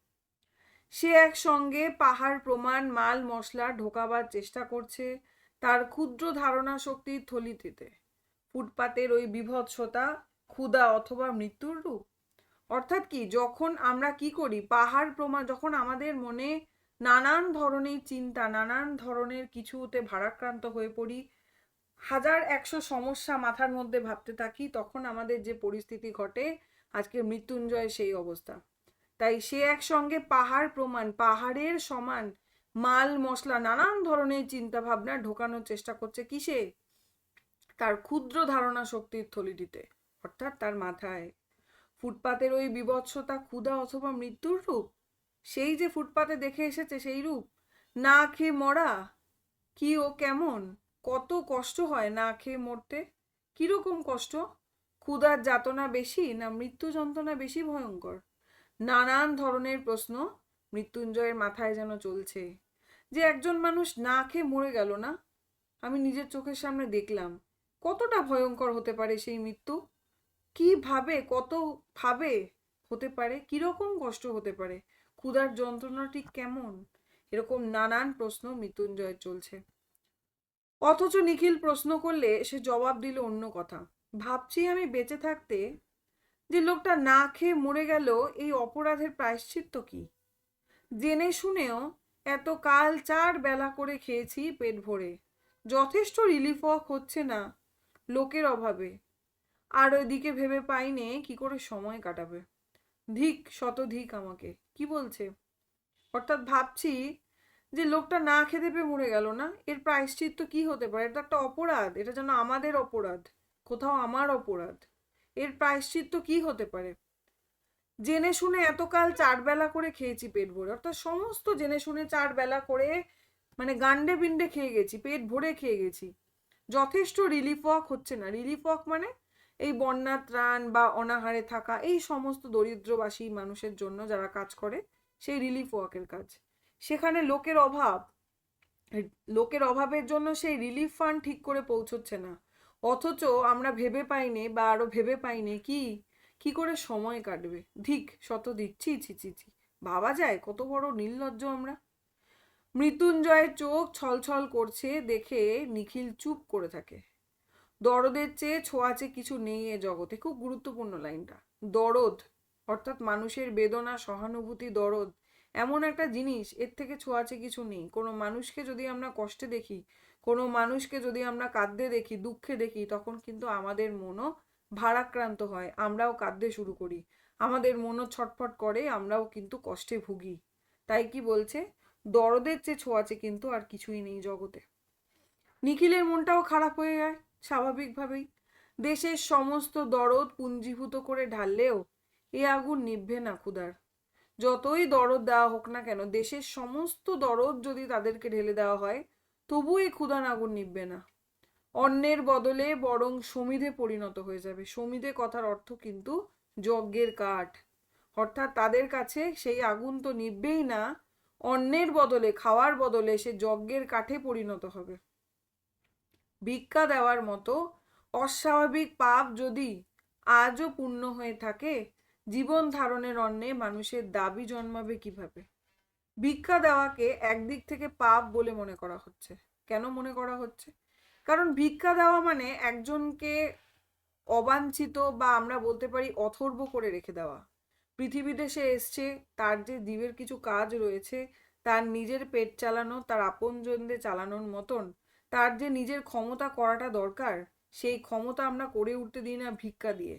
S1: সে একসঙ্গে পাহাড় প্রমাণ মাল মশলা ঢোকাবার চেষ্টা করছে তার ক্ষুদ্র ধারণা শক্তির থলিটিতে। ফুটপাতের ওই বিভৎসতা ক্ষুধা অথবা মৃত্যুর রূপ। অর্থাৎ কি, যখন আমরা কি করি, পাহাড় প্রমাণ, যখন আমাদের মনে নানান ধরনের চিন্তা, নানান ধরনের কিছুতে ভারাক্রান্ত হয়ে পড়ি, 1000-100 সমস্যা মাথার মধ্যে ভাবতে থাকি, তখন আমাদের যে পরিস্থিতি ঘটে, আজকে মৃত্যুঞ্জয় সেই অবস্থা। তাই সে একসঙ্গে পাহাড় প্রমাণ, পাহাড়ের সমান মাল মশলা, নানান ধরনের চিন্তা ভাবনা ঢোকানোর চেষ্টা করছে কিসে? তার ক্ষুদ্র ধারণা শক্তির থলিটিতে, অর্থাৎ তার মাথায়। ফুটপাতের ওই বিভৎসতা ক্ষুধা অথবা মৃত্যুর রূপ, সেই যে ফুটপাতে দেখে এসেছে সেই রূপ। না খেয়ে মরা, কি ও কেমন, কত কষ্ট হয় না খেয়ে মরতে, কিরকম কষ্ট? ক্ষুধার যাতনা বেশি না মৃত্যু যন্ত্রণা বেশি ভয়ঙ্কর? নানান ধরনের প্রশ্ন মৃত্যুঞ্জয়ের মাথায় যেন চলছে। যে একজন মানুষ না খেয়ে মরে গেল না, আমি নিজের চোখের সামনে দেখলাম, কতটা ভয়ঙ্কর হতে পারে সেই মৃত্যু, কিভাবে কত ভাবে হতে পারে, কিরকম কষ্ট হতে পারে, ক্ষুধার যন্ত্রণা ঠিক কেমন, এরকম নানান প্রশ্ন মৃত্যুঞ্জয়ের চলছে। অথচ নিখিল প্রশ্ন করলে সে জবাব দিল অন্য কথা। ভাবছি আমি বেঁচে থাকতে যে লোকটা না খেয়ে মরে গেল, এই অপরাধের প্রায়শ্চিত্ত কি? জেনে শুনেও এত কাল 4 বেলা করে খেয়েছি পেট ভরে, যথেষ্ট রিলিফ ওয়াক হচ্ছে না লোকের অভাবে। আর ওইদিকে ভেবে পাইনে কি করে সময় কাটাবে। ধিক শত ধিক আমাকে, কি বলছে? অর্থাৎ ভাবছি যে লোকটা না খেতে পেয়ে মরে গেল না, এর প্রায়শ্চিত্ত কি হতে পারে? এটা একটা অপরাধ, এটা যেন আমাদের অপরাধ, কোথাও আমার অপরাধ। এর প্রায়শ্চিত্ত কি হতে পারে? জেনে শুনে এতকাল 4 বেলা করে খেয়েছি পেট ভরে, অর্থাৎ সমস্ত জেনে শুনে 4 বেলা করে মানে গান্ডে পিণ্ডে খেয়ে গেছি, পেট ভরে খেয়ে গেছি, যথেষ্ট রিলিফ ওয়ার্ক হচ্ছে না। রিলিফ ওয়ার্ক মানে এই বন্যা ত্রাণ বা অনাহারে থাকা এই সমস্ত দরিদ্রবাসী মানুষের জন্য যারা কাজ করে, সেই রিলিফ ওয়ার্কের কাজ। সেখানে লোকের অভাব, লোকের অভাবের জন্য সেই রিলিফ ফান্ড ঠিক করে পৌঁছচ্ছে না। অথচ আমরা ভেবে পাইনি বা আরো ভেবে পাইনি কি কি করে সময় কাটবে। ধিক শত দিচ্ছি, ছি ছি ছি, ভাবা যায় কত বড় নির্লজ্জ আমরা। মৃত্যুঞ্জয়ের চোখ ছলছল করছে দেখে নিখিল চুপ করে থাকে। দরদের চেয়ে ছোঁয়াচে কিছু নেই এ জগতে। খুব গুরুত্বপূর্ণ লাইনটা। দরদ অর্থাৎ মানুষের বেদনা, সহানুভূতি, দরদ এমন একটা জিনিস, এর থেকে ছোঁয়াচে কিছু নেই। কোনো মানুষকে যদি আমরা কষ্টে দেখি, কোনো মানুষকে যদি আমরা কাঁদতে দেখি, দুঃখে দেখি, তখন কিন্তু আমাদের মনও ভারাক্রান্ত হয়, আমরাও কাঁদতে শুরু করি, আমাদের মনও ছটফট করে, আমরাও কিন্তু কষ্টে ভুগি। তাই কি বলছে, দরদের চেয়ে ছোঁয়াচে কিন্তু আর কিছুই নেই জগতে। নিখিলের মনটাও খারাপ হয়ে যায় স্বাভাবিকভাবেই। দেশের সমস্ত দরদ পুঞ্জীভূত করে ঢাললেও এ আগুন নিভবে না ক্ষুধার। যতই দরদ দেওয়া হোক না কেন, দেশের সমস্ত দরদ যদি তাদেরকে ঢেলে দেওয়া হয়, তবু এই ক্ষুধার আগুন নিভবে না। অন্নের বদলে বরং সমিধে পরিণত হয়ে যাবে। সমিধে কথার অর্থ কিন্তু যজ্ঞের কাঠ। অর্থাৎ তাদের কাছে সেই আগুন তো নিভবেই না, অন্নের বদলে, খাওয়ার বদলে সে যজ্ঞের কাঠে পরিণত হবে। ভিক্ষা দেওয়ার মতো অস্বাভাবিক পাপ যদি আজও পূর্ণ হয়ে থাকে, জীবন ধারণের অন্নে মানুষের দাবি জন্মাবে কিভাবে? ভিক্ষা দেওয়াকে একদিক থেকে পাপ বলে মনে করা হচ্ছে। কেন মনে করা হচ্ছে? কারণ ভিক্ষা দেওয়া মানে একজনকে অবাঞ্ছিত বা আমরা বলতে পারি অথর্ব করে রেখে দেওয়া। পৃথিবীতে সে এসছে, তার যে জীবের কিছু কাজ রয়েছে, তার নিজের পেট চালানো, তার আপনজনদের চালানোর মতন তার যে নিজের ক্ষমতা করাটা দরকার, সেই ক্ষমতা আমরা করে উঠতে দিই না ভিক্ষা দিয়ে।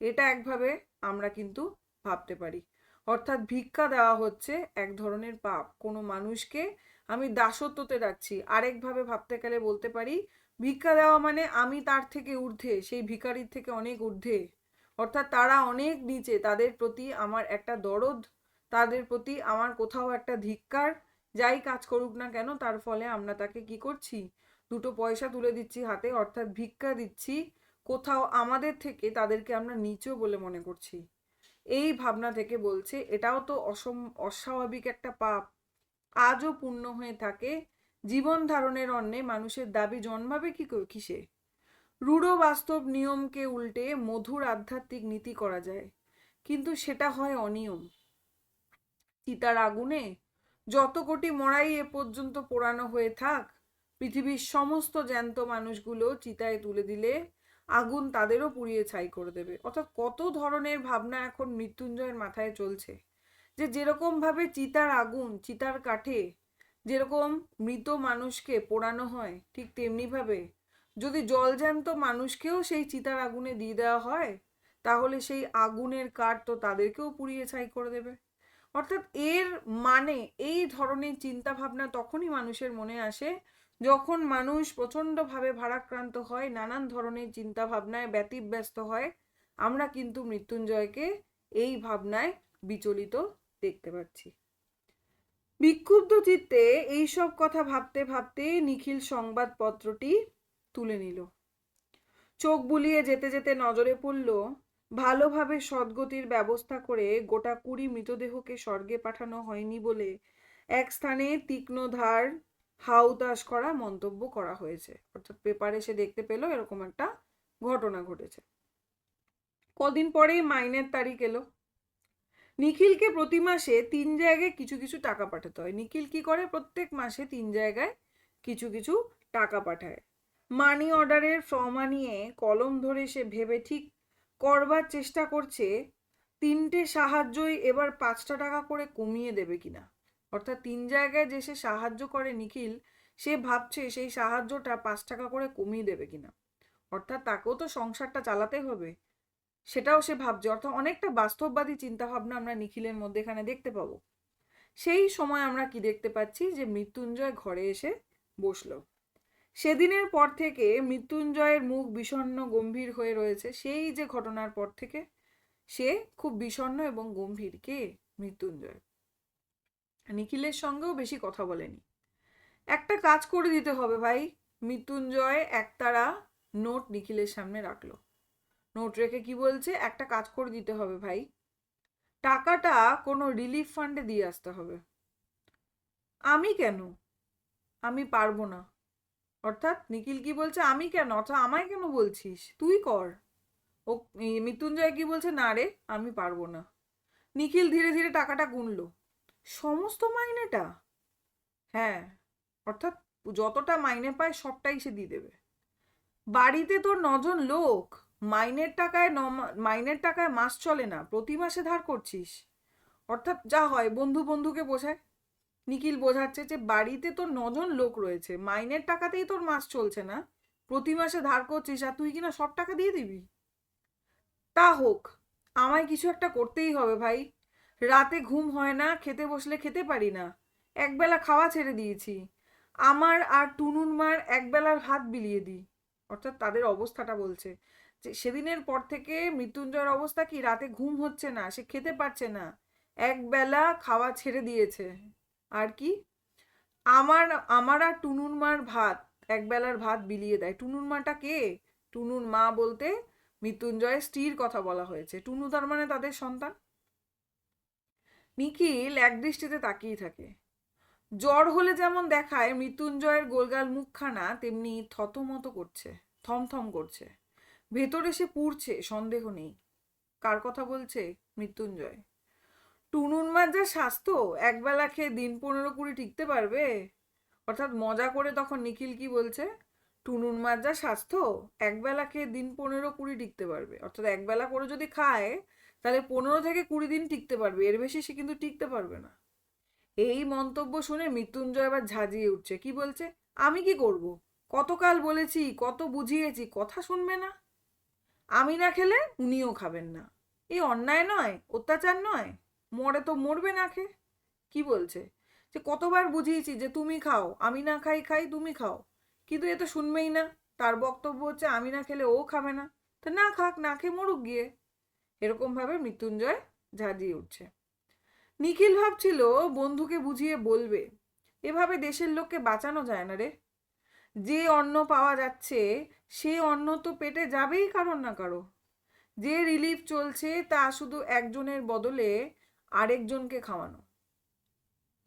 S1: এটা একভাবে আমরা কিন্তু ভাবতে পারি। অর্থাৎ ভিক্ষা দেওয়া হচ্ছে এক ধরনের পাপ। কোনো মানুষকে আমি দাসত্বতে রাখছি। আরেকভাবে ভাবতে গেলে বলতে পারি, ভিক্ষা দেওয়া মানে আমি তার থেকে ঊর্ধ্বে, সেই ভিখারির থেকে অনেক ঊর্ধ্বে। অর্থাৎ তারা অনেক নিচে, তাদের প্রতি আমার একটা দরদ, তাদের প্রতি আমার কোথাও একটা ধিক্কার। যাই কাজ করুক না কেন, তার ফলে আমরা তাকে কি করছি, দুটো পয়সা তুলে দিচ্ছি হাতে, অর্থাৎ ভিক্ষা দিচ্ছি। কোথাও আমাদের থেকে তাদেরকে আমরা নিচু বলে মনে করছি। এই ভাবনা থেকে বলছে এটাও তো অস্বাভাবিক একটা পাপ, আজও পূর্ণ হয়ে থাকে। জীবন ধারণের অন্নে মানুষের দাবি জন্মাবে কিসে? রূঢ় বাস্তব নিয়মকে উল্টে মধুর আধ্যাত্মিক নীতি করা যায়, কিন্তু সেটা হয় অনিয়ম। চিতার আগুনে যত কোটি মরাই এ পর্যন্ত পোড়ানো হয়ে থাক, পৃথিবীর সমস্ত জ্যান্ত মানুষগুলো চিতায় তুলে দিলে আগুন তাদেরও পুড়িয়ে ছাই করে দেবে। অর্থাৎ কত ধরনের ভাবনা এখন মৃত্যুঞ্জয়ের মাথায় চলছে, যে যেরকম ভাবে চিতার আগুন, চিতার কাঠে যেরকম মৃত মানুষকে পোড়ানো হয়, ঠিক তেমনি ভাবে যদি জলজ্যান্ত মানুষকেও সেই চিতার আগুনে দিয়ে দেওয়া হয়, তাহলে সেই আগুনের কাঠ তো তাদেরকেও পুড়িয়ে ছাই করে দেবে। অর্থাৎ এর মানে এই ধরনের চিন্তা ভাবনা তখনই মানুষের মনে আসে যখন মানুষ প্রচণ্ডভাবে ভারাক্রান্ত হয়, নানান ধরনের চিন্তা ভাবনায় ব্যতিব্যস্ত হয়। আমরা কিন্তু মৃত্যুঞ্জয়কে এই ভাবনায় বিচলিত দেখতে পাচ্ছি। বিক্ষুব্ধ চিত্তে এইসব কথা ভাবতে ভাবতে নিখিল সংবাদপত্রটি তুলে নিল। চোখ বুলিয়ে যেতে যেতে নজরে পড়ল, ভালোভাবে সদ্গতির ব্যবস্থা করে গোটা 20 মৃতদেহকে স্বর্গে পাঠানো হয়নি বলে এক স্থানে তীক্ষ্ণ ধার হাউতাস করা মন্তব্য করা হয়েছে। অর্থাৎ পেপারে সে দেখতে পেল এরকম একটা ঘটনা ঘটেছে। কদিন পরেই মাইনের তারিখ এলো। নিখিলকে প্রতি মাসে 3 জায়গায় কিছু কিছু টাকা পাঠাতে হয়। নিখিল কি করে, প্রত্যেক মাসে 3 জায়গায় কিছু কিছু টাকা পাঠায়। মানি অর্ডারের ফর্মা নিয়ে কলম ধরে সে ভেবে ঠিক করবার চেষ্টা করছে 3টে সাহায্যই এবার 5টা টাকা করে কমিয়ে দেবে কিনা। অর্থাৎ 3 জায়গায় যে সে সাহায্য করে নিখিল, সে ভাবছে সেই সাহায্যটা 5 টাকা করে কমিয়ে দেবে কিনা। অর্থাৎ তাকেও তো সংসারটা চালাতে হবে, সেটাও সে ভাবছে। অর্থাৎ অনেকটা বাস্তববাদী চিন্তাভাবনা আমরা নিখিলের মধ্যে এখানে দেখতে পাবো। সেই সময় আমরা কি দেখতে পাচ্ছি, যে মৃত্যুঞ্জয় ঘরে এসে বসলো। সেদিনের পর থেকে মৃত্যুঞ্জয়ের মুখ বিষণ্ণ গম্ভীর হয়ে রয়েছে। সেই যে ঘটনার পর থেকে সে খুব বিষণ্ণ এবং গম্ভীর। কে? মৃত্যুঞ্জয়। নিখিলের সঙ্গেও বেশি কথা বলেনি। একটা কাজ করে দিতে হবে ভাই। মৃত্যুঞ্জয় একতারা নোট নিখিলের সামনে রাখলো। নোট রেখে কি বলছে, একটা কাজ করে দিতে হবে ভাই, টাকাটা কোনো রিলিফ ফান্ডে দিয়ে আসতে হবে। আমি কেন? আমি পারবো না। অর্থাৎ নিখিল কি বলছে, আমি কেন? অর্থাৎ আমায় কেন বলছিস, তুই কর। ও মৃত্যুঞ্জয় কি বলছে, না রে আমি পারবো না। নিখিল ধীরে ধীরে টাকাটা গুনলো। সমস্ত মাইনেটা? হ্যাঁ। অর্থাৎ যতটা মাইনে পায় সবটাই সে দিয়ে দেবে। বাড়িতে তোর 9জন লোক, মাইনের টাকায় মাস চলে না, প্রতি মাসে ধার করছিস। অর্থাৎ যা হয়, বন্ধু বন্ধুকে বোঝায়। নিখিল বোঝাচ্ছে যে বাড়িতে তোর 9জন লোক রয়েছে, মাইনের টাকাতেই তোর মাস চলছে না, প্রতি মাসে ধার করছিস, আর তুই কিনা সব টাকা দিয়ে দিবি। তা হোক, আমায় কিছু একটা করতেই হবে ভাই। রাতে ঘুম হয় না, খেতে বসলে খেতে পারি না, একবেলা খাওয়া ছেড়ে দিয়েছি। আমার আর টুনুর মার একবেলার ভাত বিলিয়ে দিই। অর্থাৎ তাদের অবস্থাটা বলছে, যে সেদিনের পর থেকে মৃত্যুঞ্জয়ের অবস্থা কি, রাতে ঘুম হচ্ছে না, সে খেতে পারছে না, একবেলা খাওয়া ছেড়ে দিয়েছে। আর কি, আমার আমার আর টুনুর মার ভাত, একবেলার ভাত বিলিয়ে দেয়। টুনুর মাটা কে? টুনুর মা বলতে মৃত্যুঞ্জয়ের স্ত্রীর কথা বলা হয়েছে। টুনু তার মানে তাদের সন্তান। নিখিল একদৃষ্টিতে তাকিয়ে থাকে। জ্বর হলে যেমন দেখায় মৃত্যুঞ্জয়ের গোলগাল মুখখানা, তেমনি থতমত করছে, থমথম করছে, ভেতরে সে পুড়ছে, সন্দেহ নেই। কার কথা বলছে? মৃত্যুঞ্জয়। টুনুর মার যা স্বাস্থ্য, একবেলা খেয়ে দিন 15-20 টিকতে পারবে। অর্থাৎ মজা করে তখন নিখিল কি বলছে, টুনুর মার যা স্বাস্থ্য, একবেলা খেয়ে দিন 15-20 টিকতে পারবে। অর্থাৎ একবেলা করে যদি খায়, তাহলে 15 থেকে 20 দিন টিকতে পারবে, এর বেশি সে কিন্তু টিকতে পারবে না। এই মন্তব্য শুনে মৃত্যুঞ্জয় এবার ঝাঁঝিয়ে উঠছে। কি বলছে, আমি কি করব? কতকাল বলেছি, কত বুঝিয়েছি, কথা শুনবে না। আমি না খেলে উনিও খাবেন না। এই অন্যায় নয়, অত্যাচার নয়? মরে তো মরবে না খেয়ে। কি বলছে, যে কতবার বুঝিয়েছি যে তুমি খাও, আমি না খাই খাই, তুমি খাও, কিন্তু এ তো শুনবেই না। তার বক্তব্য হচ্ছে আমি না খেলে ও খাবে না, তো না খাক, না খেয়ে মরুক গিয়ে। এরকম ভাবে মৃত্যুঞ্জয় ঝাঁঝিয়ে উঠছে। নিখিল ভাবছিল বন্ধুকে বুঝিয়ে বলবে, এভাবে দেশের লোককে বাঁচানো যায় না রে। যে অন্ন পাওয়া যাচ্ছে, সে অন্ন তো পেটে যাবেই কারোর না কারো। যে রিলিফ চলছে তা শুধু একজনের বদলে আরেকজনকে খাওয়ানো।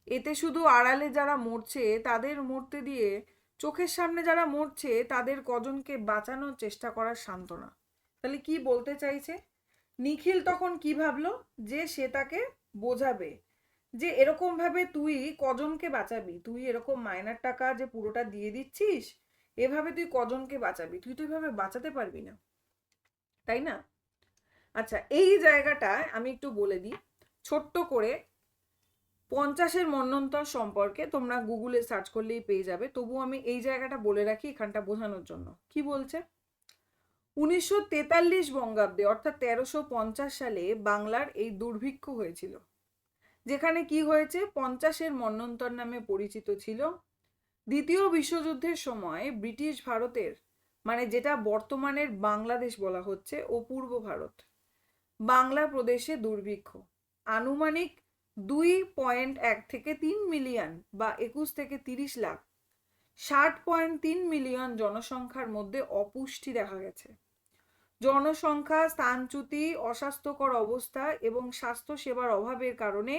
S1: এতে শুধু আড়ালে যারা মরছে তাদের মরতে দিয়ে, চোখের সামনে যারা মরছে তাদের কজনকে বাঁচানোর চেষ্টা করার সান্ত্বনা। তাহলে কি বলতে চাইছে? নিখিল তখন কি ভাবলো, যে সে তাকে বোঝাবে, যে এরকম ভাবে তুই কজনকে বাঁচাবি, তুই এরকম মাইনার টাকা যে পুরোটা দিয়ে দিচ্ছিস, এভাবে তুই কজনকে বাঁচাবি, তুই তো এভাবে বাঁচাতে পারবি না, তাই না? আচ্ছা, এই জায়গাটায় আমি একটু বলে দিই ছোট্ট করে। 50-এর মন্বন্তর সম্পর্কে তোমরা গুগলে সার্চ করলেই পেয়ে যাবে, তবু আমি এই জায়গাটা বলে রাখি এখানটা বোঝানোর জন্য। কি বলছে, 1943 বঙ্গাব্দে অর্থাৎ 1350 সালে বাংলার এই দুর্ভিক্ষ হয়েছিল, যেখানে কি হয়েছে, 50-এর মন্বন্তর নামে পরিচিত ছিল। দ্বিতীয় বিশ্বযুদ্ধের সময় ব্রিটিশ ভারতের, মানে যেটা বর্তমানের বাংলাদেশ বলা হচ্ছে, ও পূর্ব ভারত, বাংলা প্রদেশে দুর্ভিক্ষ। আনুমানিক 2.1 থেকে 3 মিলিয়ন বা 21 থেকে 30 লাখ, 60.3 মিলিয়ন জনসংখ্যার মধ্যে অপুষ্টি দেখা গেছে। জনসংখ্যা, স্থানচ্যুতি, অস্বাস্থ্যকর অবস্থা এবং স্বাস্থ্য সেবার অভাবের কারণে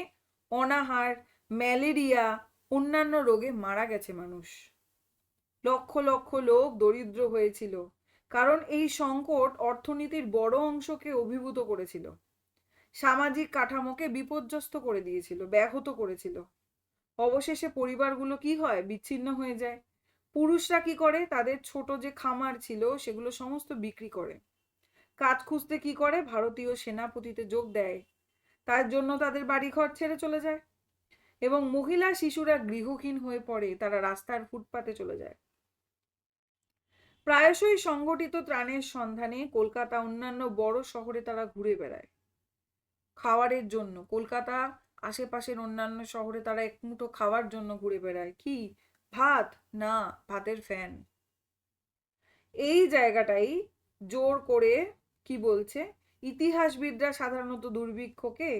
S1: অনাহার, ম্যালেরিয়া, অন্যান্য রোগে মারা গেছে মানুষ। লক্ষ লক্ষ লোক দরিদ্র হয়েছিল, কারণ এই সংকট অর্থনীতির বড় অংশকে অভিভূত করেছিল, সামাজিক কাঠামোকে বিপর্যস্ত করে দিয়েছিল, ব্যাহত করেছিল। অবশেষে পরিবারগুলো কি হয়, বিচ্ছিন্ন হয়ে যায়। পুরুষরা কি করে, তাদের ছোট যে খামার ছিল সেগুলো সমস্ত বিক্রি করে, কাজ খুঁজতে কি করে, ভারতীয় সেনাপতিতে যোগ দেয়। তার জন্য তাদের বাড়িঘর ছেড়ে চলে যায়, এবং মহিলা শিশুরা গৃহহীন হয়ে পড়ে, তারা রাস্তার ফুটপাতে চলে যায়। প্রায়শই সংগঠিত ত্রাণের সন্ধানে কলকাতা অন্যান্য বড় শহরে তারা ঘুরে বেড়ায় খাবারের জন্য। কলকাতা আশেপাশের অন্যান্য শহরে তারা একমুঠো খাওয়ার জন্য ঘুরে বেড়ায়। কি? ভাত? না, ভাতের ফ্যান। এই জায়গাটাই জোর করে কি বলছে, ইতিহাসবিদরা সাধারণত দুর্ভিক্ষকে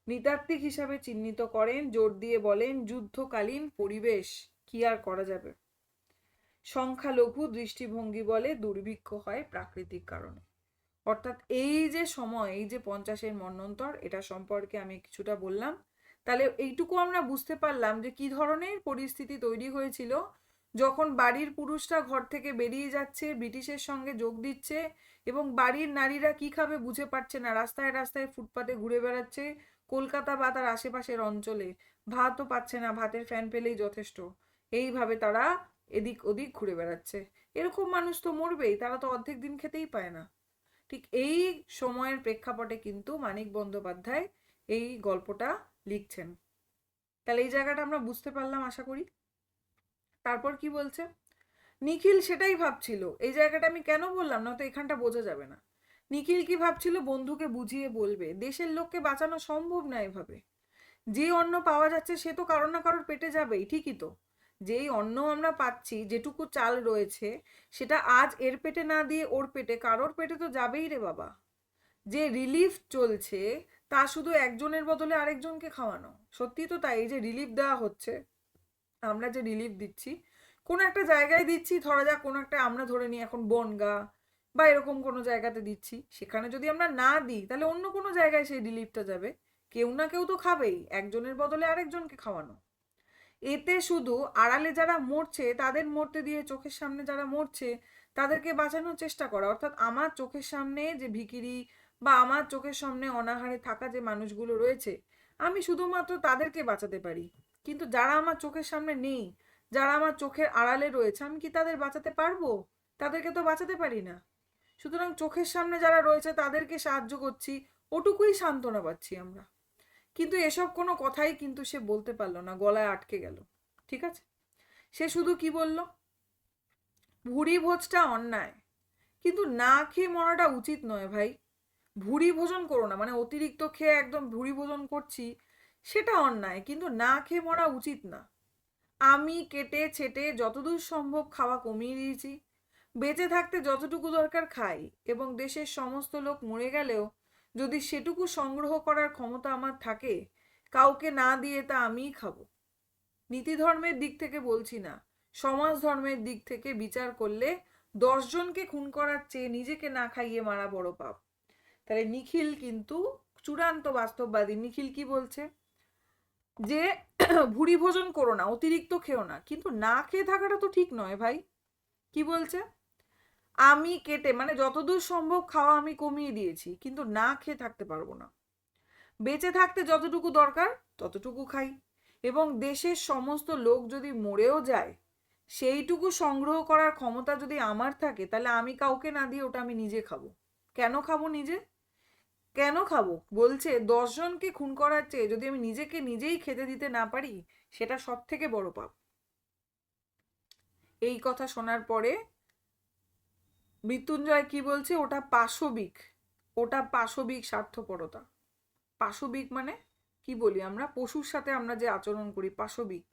S1: নৃতাত্ত্বিক হিসাবে চিহ্নিত করেন, জোর দিয়ে বলেন যুদ্ধকালীন পরিবেশ, কি আর করা যাবে। সংখ্যালঘু দৃষ্টিভঙ্গি বলে দুর্ভিক্ষ হয় প্রাকৃতিক কারণে। অর্থাৎ এই যে সময়, এই যে 50-এর মন্বন্তর, এটা সম্পর্কে আমি কিছুটা বললাম। তাহলে এইটুকু আমরা বুঝতে পারলাম যে কি ধরনের পরিস্থিতি তৈরি হয়েছিল যখন বাড়ির পুরুষরা ঘর থেকে বেরিয়ে যাচ্ছে, ব্রিটিশের সঙ্গে যোগ দিচ্ছে, এবং বাড়ির নারীরা কি খাবে বুঝে পারছে না, রাস্তায় রাস্তায় ফুটপাতে ঘুরে বেড়াচ্ছে কলকাতা বা তার আশেপাশের অঞ্চলে। ভাতও পাচ্ছে না, ভাতের ফ্যান পেলেই যথেষ্ট। এইভাবে তারা এদিক ওদিক ঘুরে বেড়াচ্ছে। এরকম মানুষ তো মরবেই, তারা তো অর্ধেক দিন খেতেই পায় না। ঠিক এই সময়ের প্রেক্ষাপটে কিন্তু মানিক বন্দ্যোপাধ্যায় এই গল্পটা লিখছেন। তাহলে এই জায়গাটা আমরা বুঝতে পারলাম আশা করি। তারপর কি বলছে, নিখিল সেটাই ভাবছিল। এই জায়গাটা আমি কেন বললাম না, তো এখানটা বোঝা যাবে না। নিখিল কি ভাবছিল, বন্ধুকে বুঝিয়ে বলবে দেশের লোককে বাঁচানো সম্ভব না এভাবে। যে অন্ন পাওয়া যাচ্ছে সে তো কারোর না কারোর পেটে যাবেই, ঠিকই তো। যেই অন্ন আমরা পাচ্ছি, যেটুকু চাল রয়েছে, সেটা আজ এর পেটে না দিয়ে ওর পেটে, কারোর পেটে তো যাবেই রে বাবা। যে রিলিফ চলছে তা শুধু একজনের বদলে আরেকজনকে খাওয়ানো। সত্যি তো তাই। এই যে রিলিফ দেওয়া হচ্ছে, আমরা যে রিলিফ দিচ্ছি কোনো একটা জায়গায় দিচ্ছি, ধরা যাক কোনো একটা, আমরা ধরে নিই এখন বনগা বা এরকম কোনো জায়গাতে দিচ্ছি, সেখানে যদি আমরা না দিই তাহলে অন্য কোনো জায়গায় সেই রিলিফটা যাবে। কেউ না কেউ তো খাবেই, একজনের বদলে আরেকজনকে খাওয়ানো। এতে শুধু আড়ালে যারা মরছে তাদের মরতে দিয়ে চোখের সামনে যারা মরছে তাদেরকে বাঁচানোর চেষ্টা করা। অর্থাৎ আমার চোখের সামনে যে ভিখিরি বা আমার চোখের সামনে অনাহারে থাকা যে মানুষগুলো রয়েছে, আমি শুধুমাত্র তাদেরকে বাঁচাতে পারি। কিন্তু যারা আমার চোখের সামনে নেই, যারা আমার চোখের আড়ালে রয়েছে, আমি কি তাদের বাঁচাতে পারবো? তাদেরকে তো বাঁচাতে পারি না। সুতরাং চোখের সামনে যারা রয়েছে তাদেরকে সাহায্য করছি, ওটুকুই সান্ত্বনা পাচ্ছি আমরা। কিন্তু এসব কোনো কথাই কিন্তু সে বলতে পারলো না, গলায় আটকে গেল। ঠিক আছে, সে শুধু কি বলল, ভুরি ভোজটা অন্যায়, কিন্তু না খেয়ে মরাটা উচিত নয় ভাই। ভুরি ভোজন করো না, মানে অতিরিক্ত খেয়ে একদম ভুরি ভোজন করছি, সেটা অন্যায়, কিন্তু না খেয়ে মরা উচিত না। আমি কেটে ছেটে যতদূর সম্ভব খাওয়া কমিয়ে দিয়েছি, বেঁচে থাকতে যতটুকু দরকার খাই, এবং দেশের সমস্ত লোক মরে গেলেও যদি সেটুকু সংগ্রহ করার ক্ষমতা আমার থাকে, কাউকে না দিয়ে তা আমিই খাবো। নীতি ধর্মের দিক থেকে বলছি না, সমাজ ধর্মের দিক থেকে বিচার করলে 10 জনকে খুন করার চেয়ে নিজেকে না খাইয়ে মারা বড় পাপ। তাহলে নিখিল কিন্তু চূড়ান্ত বাস্তববাদী। নিখিল কি বলছে, যে ভুরি ভোজন করো না, অতিরিক্ত খেও না, কিন্তু না খেয়ে থাকাটা তো ঠিক নয় ভাই। কি বলছে, আমি কেটে, মানে যতদূর সম্ভব খাওয়া আমি কমিয়ে দিয়েছি, কিন্তু না খেয়ে থাকতে পারবো না। বেঁচে থাকতে যতটুকু দরকার ততটুকু খাই, এবং দেশের সমস্ত লোক যদি মরেও যায়, সেইটুকু সংগ্রহ করার ক্ষমতা যদি আমার থাকে, তাহলে আমি কাউকে না দিয়ে ওটা আমি নিজে খাবো। কেন খাবো নিজে? কেন খাবো? বলছে 10 জনকে খুন করার চেয়ে যদি আমি নিজেকে নিজেই খেতে দিতে না পারি, সেটা সব থেকে বড় পাপ। এই কথা শোনার পরে মৃত্যুঞ্জয় কি বলছে, ওটা পাশবিক, ওটা পাশবিক স্বার্থপরতা। পাশবিক মানে কি বলি আমরা, পশুর সাথে আমরা যে আচরণ করি, পাশবিক,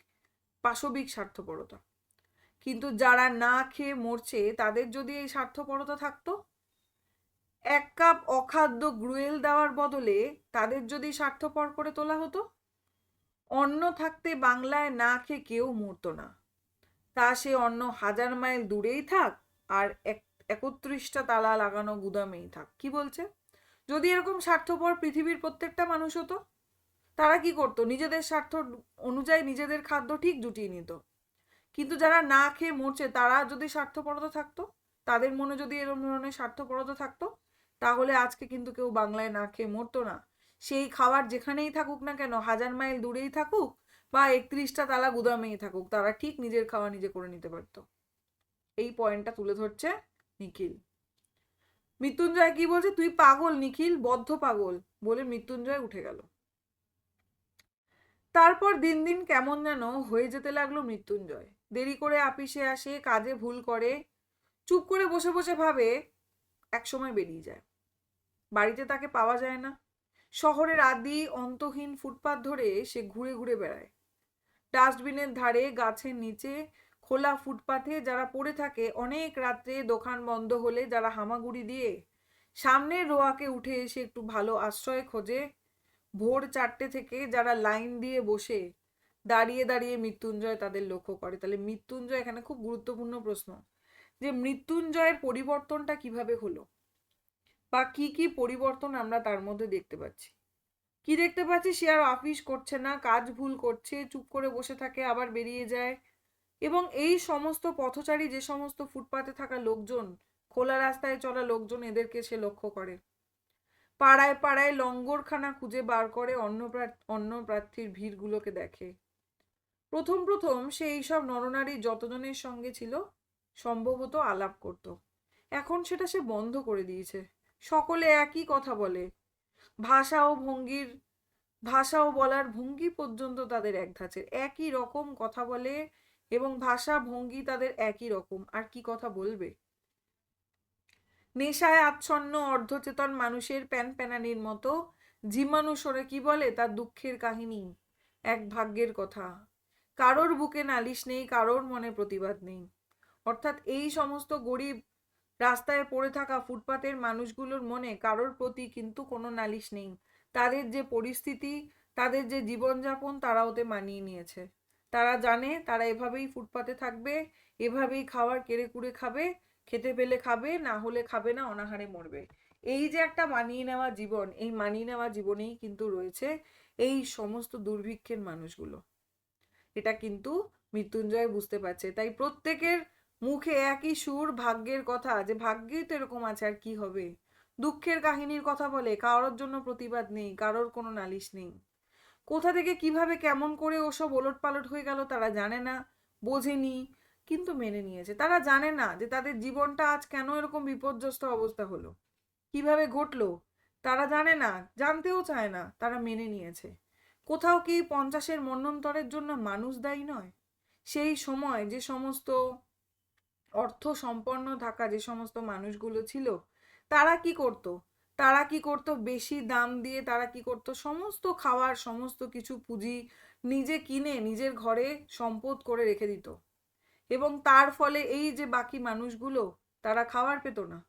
S1: পাশবিক স্বার্থপরতা। কিন্তু যারা না খেয়ে মরছে তাদের যদি এই স্বার্থপরতা থাকতো, 1 কাপ অখাদ্য গ্রুয়েল দেওয়ার বদলে তাদের যদি স্বার্থপর করে তোলা হতো, অন্ন থাকতে বাংলায় না খেয়ে কেউ মরতো না। তা সে অন্ন 1000 মাইল দূরেই থাক, আর 31টা তালা লাগানো গুদামেই থাক। কি বলছে, যদি এরকম স্বার্থপর পৃথিবীর প্রত্যেকটা মানুষ হতো, তারা কি করতো, নিজেদের স্বার্থ অনুযায়ী নিজেদের খাদ্য ঠিক জুটিয়ে নিত। কিন্তু যারা না খেয়ে মরছে, তারা যদি স্বার্থপরতা থাকতো, তাদের মনে যদি এরকম ধরনের স্বার্থপরতা থাকতো, তাহলে আজকে কিন্তু কেউ বাংলায় না খেয়ে মরতো না। সেই খাবার যেখানেই থাকুক না কেন, 1000 মাইল দূরেই থাকুক বা 31টা তালা গুদামেই থাকুক, তারা ঠিক নিজের খাওয়া নিজে করে নিতে পারতো। এই পয়েন্টটা তুলে ধরছে নিখিল। মৃত্যুঞ্জয় কি বলছে, তুই পাগল নিখিল, বদ্ধ পাগল, বলে মৃত্যুঞ্জয় উঠে গেল। তারপর দিন দিন কেমন যেন হয়ে যেতে লাগলো মৃত্যুঞ্জয়। দেরি করে আপিসে আসে, কাজে ভুল করে, চুপ করে বসে বসে ভাবে, একসময় বেরিয়ে যায়। বাড়িতে তাকে পাওয়া যায় না। শহরের আদি অন্তহীন ফুটপাত ধরে সে ঘুরে ঘুরে বেড়ায়। ডাস্টবিনের ধারে, গাছের নিচে, খোলা ফুটপাথে যারা পড়ে থাকে, অনেক রাত্রে দোকান বন্ধ হলে যারা হামাগুড়ি দিয়ে সামনের রোয়াকে উঠে এসে একটু ভালো আশ্রয় খোঁজে, ভোর 4টে থেকে যারা লাইন দিয়ে বসে দাঁড়িয়ে দাঁড়িয়ে মৃত্যুঞ্জয় তাদের লক্ষ্য করে। তাহলে মৃত্যুঞ্জয় এখানে খুব গুরুত্বপূর্ণ প্রশ্ন, যে মৃত্যুঞ্জয়ের পরিবর্তনটা কিভাবে হলো, বা কি কি পরিবর্তন আমরা তার মধ্যে দেখতে পাচ্ছি। কি দেখতে পাচ্ছি? সে আর অফিস করছে না, কাজ ভুল করছে, চুপ করে বসে থাকে, আবার বেরিয়ে যায়। এবং এই সমস্ত পথচারী, যে সমস্ত ফুটপাতে থাকা লোকজন, খোলা রাস্তায় চলা লোকজন, এদেরকে সে লক্ষ্য করে। পাড়ায় পাড়ায় লঙ্গরখানা খুঁজে বার করে অন্য প্রার্থীর ভিড়গুলোকে দেখে। প্রথম প্রথম সে এইসব নরনারী যতজনের সঙ্গে ছিল সম্ভবত আলাপ করত। এখন সেটা সে বন্ধ করে দিয়েছে। সকলে একই কথা বলে। ভাষা ও বলার ভঙ্গি পর্যন্ত তাদের এক ধাঁচের, একই রকম কথা বলে, এবং ভাষা ভঙ্গি তাদের একই রকম। আর কি কথা বলবে? নেশায় আচ্ছন্ন অর্ধচেতন মানুষের প্যানপ্যানানির মতো ঝিমানো সরে কি বলে তার দুঃখের কাহিনী, এক ভাগ্যের কথা। কারোর বুকে নালিশ নেই, কারোর মনে প্রতিবাদ নেই। অর্থাৎ এই সমস্ত গরিব রাস্তায় পড়ে থাকা ফুটপাতের মানুষগুলোর মনে কারোর প্রতি কিন্তু কোনো নালিশ নেই। তাদের যে পরিস্থিতি, তাদের যে জীবনযাপন, তারা ওতে মানিয়ে নিয়েছে। তারা জানে তারা এভাবেই ফুটপাতে থাকবে, এভাবেই খাবার কেড়ে কুড়ে খাবে, খেতে পেলে খাবে, না হলে খাবে না, অনাহারে মরবে। এই যে একটা মানিয়ে নেওয়া জীবন, এই মানিয়ে নেওয়া জীবনেই কিন্তু রয়েছে এই সমস্ত দুর্ভিক্ষের মানুষগুলো। এটা কিন্তু মৃত্যুঞ্জয় বুঝতে পারছে। তাই প্রত্যেকের মুখে একই সুর, ভাগ্যের কথা, যে ভাগ্যেই তো এরকম আছে, আর কি হবে। দুঃখের কাহিনীর কথা বলে, কারোর জন্য প্রতিবাদ নেই, কারোর কোনো নালিশ নেই। কোথা থেকে কিভাবে কেমন করে ওসব ওলট পালট হয়ে গেল তারা জানে না, বোঝেনি, কিন্তু মেনে নিয়েছে। তারা জানে না যে তাদের জীবনটা আজ কেন এরকম বিপর্যস্ত অবস্থা হলো, কিভাবে ঘটলো, তারা জানে না, জানতেও চায় না, তারা মেনে নিয়েছে। কোথাও কি 50-এর মন্বন্তরের জন্য মানুষ দায়ী নয়? সেই সময় যে সমস্ত অর্থ সম্পন্ন থাকা যে সমস্ত মানুষগুলো ছিল, তারা কি করত? তারা কি করত? বেশি দাম দিয়ে তারা কি করত? সমস্ত খাওয়ার সমস্ত কিছু পুঁজি নিজে কিনে নিজের ঘরে সম্পদ করে রেখে দিত। এবং তার ফলে এই যে বাকি মানুষগুলো, তারা খাবার পেত না।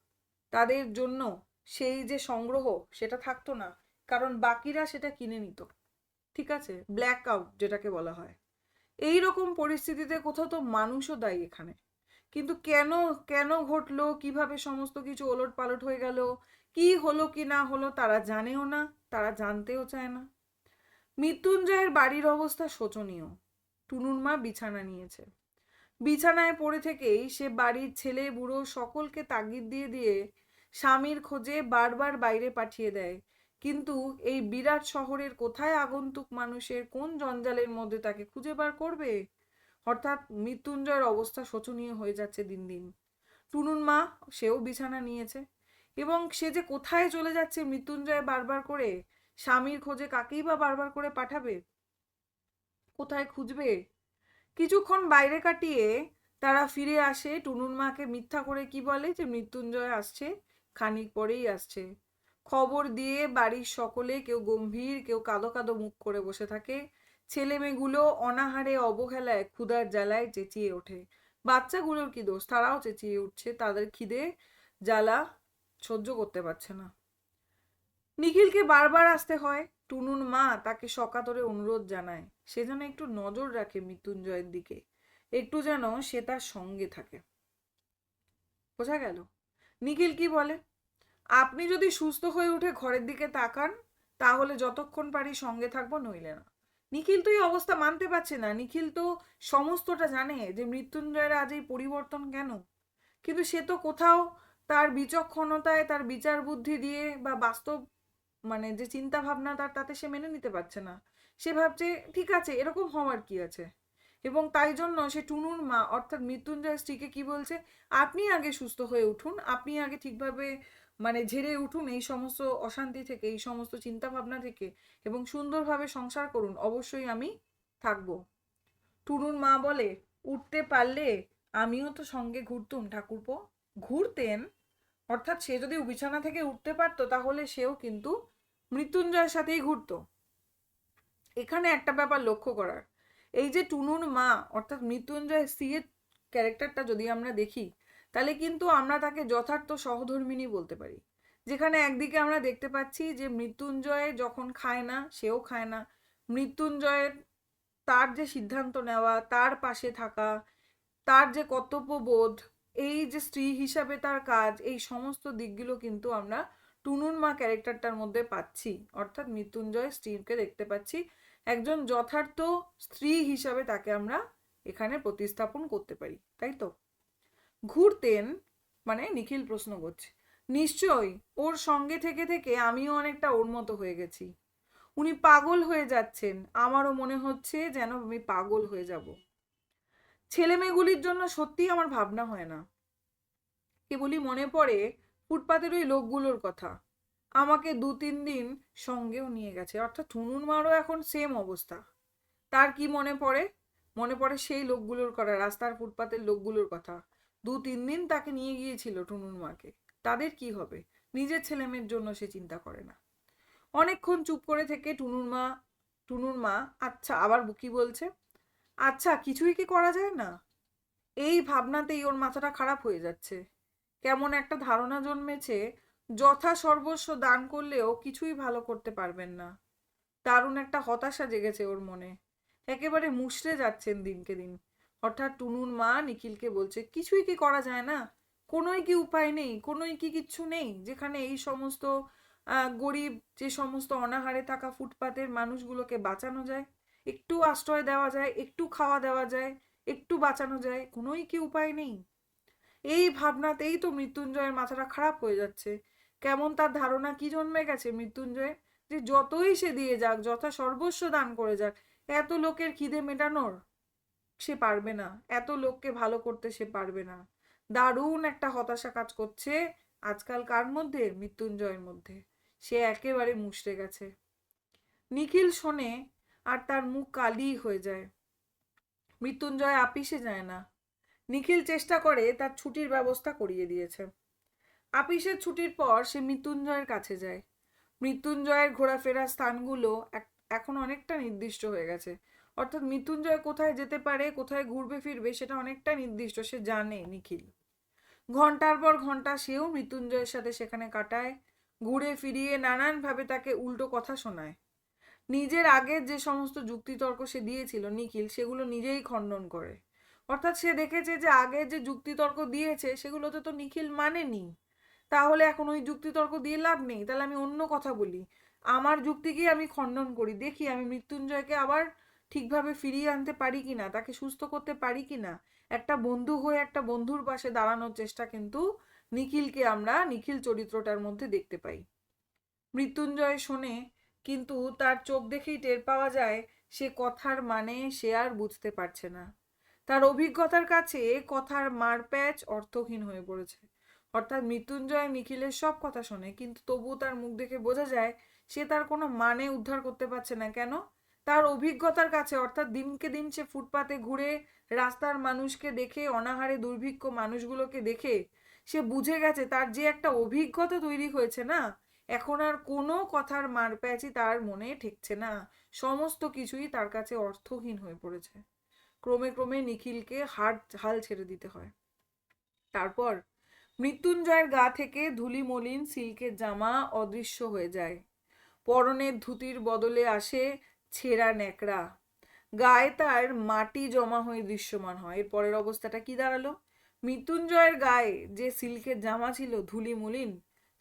S1: তাদের জন্য সেই যে সংগ্রহ, সেটা থাকতো না, কারণ বাকিরা সেটা কিনে নিত। ঠিক আছে? ব্ল্যাক আউট যেটাকে বলা হয়। এই রকম পরিস্থিতিতে কোথাও তো মানুষও দায়ী এখানে। কিন্তু কেন কেন ঘটলো, কিভাবে সমস্ত কিছু ওলট পালট হয়ে গেল, কি হলো কি না হলো, তারা জানেও না, তারা জানতেও চায় না। মৃত্যুঞ্জয়ের বাড়ির অবস্থা শোচনীয়। টুনুর মা বিছানা নিয়েছে। বিছানায় পড়ে থেকেই সে বাড়ির ছেলে বুড়ো সকলকে তাগিদ দিয়ে দিয়ে স্বামীর খোঁজে বারবার বাইরে পাঠিয়ে দেয়। কিন্তু এই বিরাট শহরের কোথায় আগন্তুক মানুষের কোন জঞ্জালের মধ্যে তাকে খুঁজে বার করবে? অর্থাৎ মৃত্যুঞ্জয়ের অবস্থা শোচনীয় হয়ে যাচ্ছে দিন দিন। টুনুর মা, সেও বিছানা নিয়েছে। এবং সে যে কোথায় চলে যাচ্ছে মৃত্যুঞ্জয় বারবার করে, স্বামীর খোঁজে কাকেই বা বারবার করে পাঠাবে, কোথায় খুঁজবে? কিছুক্ষণ বাইরে কাটিয়ে তারা ফিরে আসে। টুনুর মাকে মিথ্যা করে কি বলে যে মৃত্যুঞ্জয় আসছে, খানিক পরেই আসছে। খবর দিয়ে বাড়ির সকলে, কেউ গম্ভীর, কেউ কাঁদো কাঁদো মুখ করে বসে থাকে। ছেলে মেয়েগুলো অনাহারে অবহেলায় ক্ষুধার জ্বালায় চেঁচিয়ে ওঠে। বাচ্চাগুলোর কি দোষ? তারাও চেঁচিয়ে উঠছে, তাদের খিদে জ্বালা সহ্য করতে পারছে না। নিখিলকে বারবার আসতে হয়। টুনুর মা তাকে সকাতরে অনুরোধ জানায় সে যেন একটু নজর রাখে মৃত্যুঞ্জয়ের দিকে, একটু যেন সে তার সঙ্গে থাকে। বোঝা গেল? নিখিল কি বলে? আপনি যদি সুস্থ হয়ে উঠে ঘরের দিকে তাকান, তাহলে যতক্ষণ পারি সঙ্গে থাকবো, নইলে না। নিখিল তো এই অবস্থা মানতে পারছে না। নিখিল তো সমস্তটা জানে যে মৃত্যুঞ্জয়ের আজ এই পরিবর্তন কেন, কিন্তু সে তো কোথাও তার বিচক্ষণতায়, তার বিচার বুদ্ধি দিয়ে, বা বাস্তব মানে যে চিন্তা ভাবনা তার, তাতে সে মেনে নিতে পারছে না। সে ভাবছে ঠিক আছে, এরকম হওয়ার কি আছে। এবং তাই জন্য সে টুনুর মা অর্থাৎ মৃত্যুঞ্জয় স্ত্রীকে কি বলছে, আপনি আগে সুস্থ হয়ে উঠুন, আপনি আগে ঠিকভাবে মানে ঝেড়ে উঠুন এই সমস্ত অশান্তি থেকে, এই সমস্ত চিন্তা ভাবনা থেকে, এবং সুন্দরভাবে সংসার করুন, অবশ্যই আমি থাকবো। টুনুর মা বলে, উঠতে পারলে আমিও তো সঙ্গে ঘুরতুম ঠাকুরপো। ঘুরতেন, অর্থাৎ সে যদি বিছানা থেকে উঠতে পারতো তাহলে সেও কিন্তু মৃত্যুঞ্জয়ের সাথেই ঘুরতো। এখানে একটা ব্যাপার লক্ষ্য করার, এই যে টুনুর মা অর্থাৎ মৃত্যুঞ্জয় সি এর ক্যারেক্টারটা যদি আমরা দেখি, তাহলে কিন্তু আমরা তাকে যথার্থ সহধর্মিণী বলতে পারি। যেখানে একদিকে আমরা দেখতে পাচ্ছি যে মৃত্যুঞ্জয় যখন খায় না সেও খায় না, মৃত্যুঞ্জয়ের তার যে সিদ্ধান্ত নেওয়া, তার পাশে থাকা, তার যে কর্তব্যবোধ, এই যে স্ত্রী হিসাবে তার কাজ, এই সমস্ত দিকগুলো কিন্তু আমরা টুনুর মা ক্যারেক্টারটার মধ্যে পাচ্ছি। অর্থাৎ মৃত্যুঞ্জয় স্ত্রীকে দেখতে পাচ্ছি, একজন যথার্থ স্ত্রী হিসাবে তাকে আমরা এখানে প্রতিস্থাপন করতে পারি, তাই তো? ঘুরতেন মানে নিখিল প্রশ্ন করছে, নিশ্চয়ই ওর সঙ্গে থেকে থেকে আমিও অনেকটা ওর মতো হয়ে গেছি। উনি পাগল হয়ে যাচ্ছেন, আমারও মনে হচ্ছে যেন আমি পাগল হয়ে যাব। ছেলে মেয়েগুলির জন্য সত্যিই আমার ভাবনা হয় না, কেবলই মনে পড়ে ফুটপাতের ওই লোকগুলোর কথা। আমাকে 2-3 দিন সঙ্গেও নিয়ে গেছে। অর্থাৎ টুনুর মারও এখন সেম অবস্থা। তার কি মনে পড়ে? মনে পড়ে সেই লোকগুলোর কথা, রাস্তার ফুটপাতের লোকগুলোর কথা। 2-3 দিন তাকে নিয়ে গিয়েছিল টুনুর মাকে। তাদের কি হবে? নিজের ছেলে মেয়ের জন্য সে চিন্তা করে না। অনেকক্ষণ চুপ করে থেকে টুনুর মা আচ্ছা, আবার কি বলছে, আচ্ছা কিছুই কি করা যায় না? এই ভাবনাতেই ওর মাথাটা খারাপ হয়ে যাচ্ছে। কেমন একটা ধারণা জন্মেছে, যথা সর্বস্ব দান করলেও কিছুই ভালো করতে পারবেন না। দারুণ একটা হতাশা জেগেছে ওর মনে। একেবারে মুষড়ে যাচ্ছেন দিনকে দিন। অর্থাৎ টুনুর মা নিখিলকে বলছে, কিছুই কি করা যায় না? কোনোই কি উপায় নেই? কোনোই কি কিচ্ছু নেই যেখানে এই সমস্ত গরিব, যে সমস্ত অনাহারে থাকা ফুটপাতের মানুষগুলোকে বাঁচানো যায়, একটু আশ্রয় দেওয়া যায়, একটু খাওয়া দেওয়া যায়, একটু বাঁচানো যায়? কোনোই কি উপায় নেই? এই ভাবনাতেই তো মৃত্যুঞ্জয়ের মাথাটা খারাপ হয়ে যাচ্ছে। কেমন তার ধারণা কি জন্মে গেছে মৃত্যুঞ্জয়, যে যতই সে দিয়ে যাক, যথা সর্বস্ব দান করে যাক, এত লোকের খিদে মেটানোর সে পারবে না, এত লোককে ভালো করতে সে পারবে না। দারুণ একটা হতাশা কাজ করছে আজকাল কার মধ্যে? মৃত্যুঞ্জয়ের মধ্যে। সে একেবারে মুষড়ে গেছে। নিখিল শোনে আর তার মুখ কালি হয়ে যায়। মৃত্যুঞ্জয় আপিসে যায় না। নিখিল চেষ্টা করে তার ছুটির ব্যবস্থা করিয়ে দিয়েছে। আপিসের ছুটির পর সে মৃত্যুঞ্জয়ের কাছে যায়। মৃত্যুঞ্জয়ের ঘোরাফেরার স্থানগুলো এখন অনেকটা নির্দিষ্ট হয়ে গেছে। অর্থাৎ মৃত্যুঞ্জয় কোথায় যেতে পারে, কোথায় ঘুরবে ফিরবে, সেটা অনেকটা নির্দিষ্ট, সে জানে নিখিল। ঘন্টার পর ঘন্টা সেও মৃত্যুঞ্জয়ের সাথে সেখানে কাটায়, ঘুরে ফিরিয়ে নানানভাবে তাকে উল্টো কথা শোনায়। নিজের আগের যে সমস্ত যুক্তিতর্ক সে দিয়েছিল নিখিল, সেগুলো নিজেই খণ্ডন করে। অর্থাৎ সে দেখেছে যে আগের যে যুক্তিতর্ক দিয়েছে সেগুলোতে তো নিখিল মানেনি, তাহলে এখন ওই যুক্তিতর্ক দিয়ে লাভ নেই, তাহলে আমি অন্য কথা বলি, আমার যুক্তিকেই আমি খণ্ডন করি, দেখি আমি মৃত্যুঞ্জয়কে আবার ঠিকভাবে ফিরিয়ে আনতে পারি কিনা, তাকে সুস্থ করতে পারি কিনা। একটা বন্ধু হয়ে একটা বন্ধুর পাশে দাঁড়ানোর চেষ্টা কিন্তু নিখিল চরিত্রটার মধ্যে দেখতে পাই। মৃত্যুঞ্জয় শোনে, কিন্তু তার চোখ দেখেই টের পাওয়া যায় সে কথার মানে সে আর বুঝতে পারছে না। তার অভিজ্ঞতার কাছে কথার মারপ্যাচ অর্থহীন হয়ে পড়েছে। অর্থাৎ মৃত্যুঞ্জয় নিখিলের সব কথা শোনে, কিন্তু তবুও তার মুখ দেখে বোঝা যায় সে তার কোনো মানে উদ্ধার করতে পারছে না। কেন? তার অভিজ্ঞতার কাছে, অর্থাৎ দিনকে দিন সে ফুটপাতে ঘুরে রাস্তার মানুষকে দেখে, অনাহারে দুর্ভিক্ষ মানুষগুলোকে দেখে সে বুঝে গেছে, তার যে একটা অভিজ্ঞতা তৈরি হয়েছে না, এখন আর কোনো কথার মারপ্যাচই তার মনে ঠেকছে না। সমস্ত কিছুই তার কাছে অর্থহীন হয়ে পড়েছে। ক্রমে ক্রমে নিখিলকে হাল ছেড়ে দিতে হয়। তারপর মৃত্যুঞ্জয়ের গা থেকে ধুলি মলিন সিল্কের জামা অদৃশ্য হয়ে যায়। পরনের ধুতির বদলে আসে ছেঁড়া ন্যাকড়া। গায়ে তার মাটি জমা হয়ে দৃশ্যমান হয়। এর পরের অবস্থাটা কি দাঁড়ালো? মৃত্যুঞ্জয়ের গায়ে যে সিল্কের জামা ছিল ধুলি মলিন,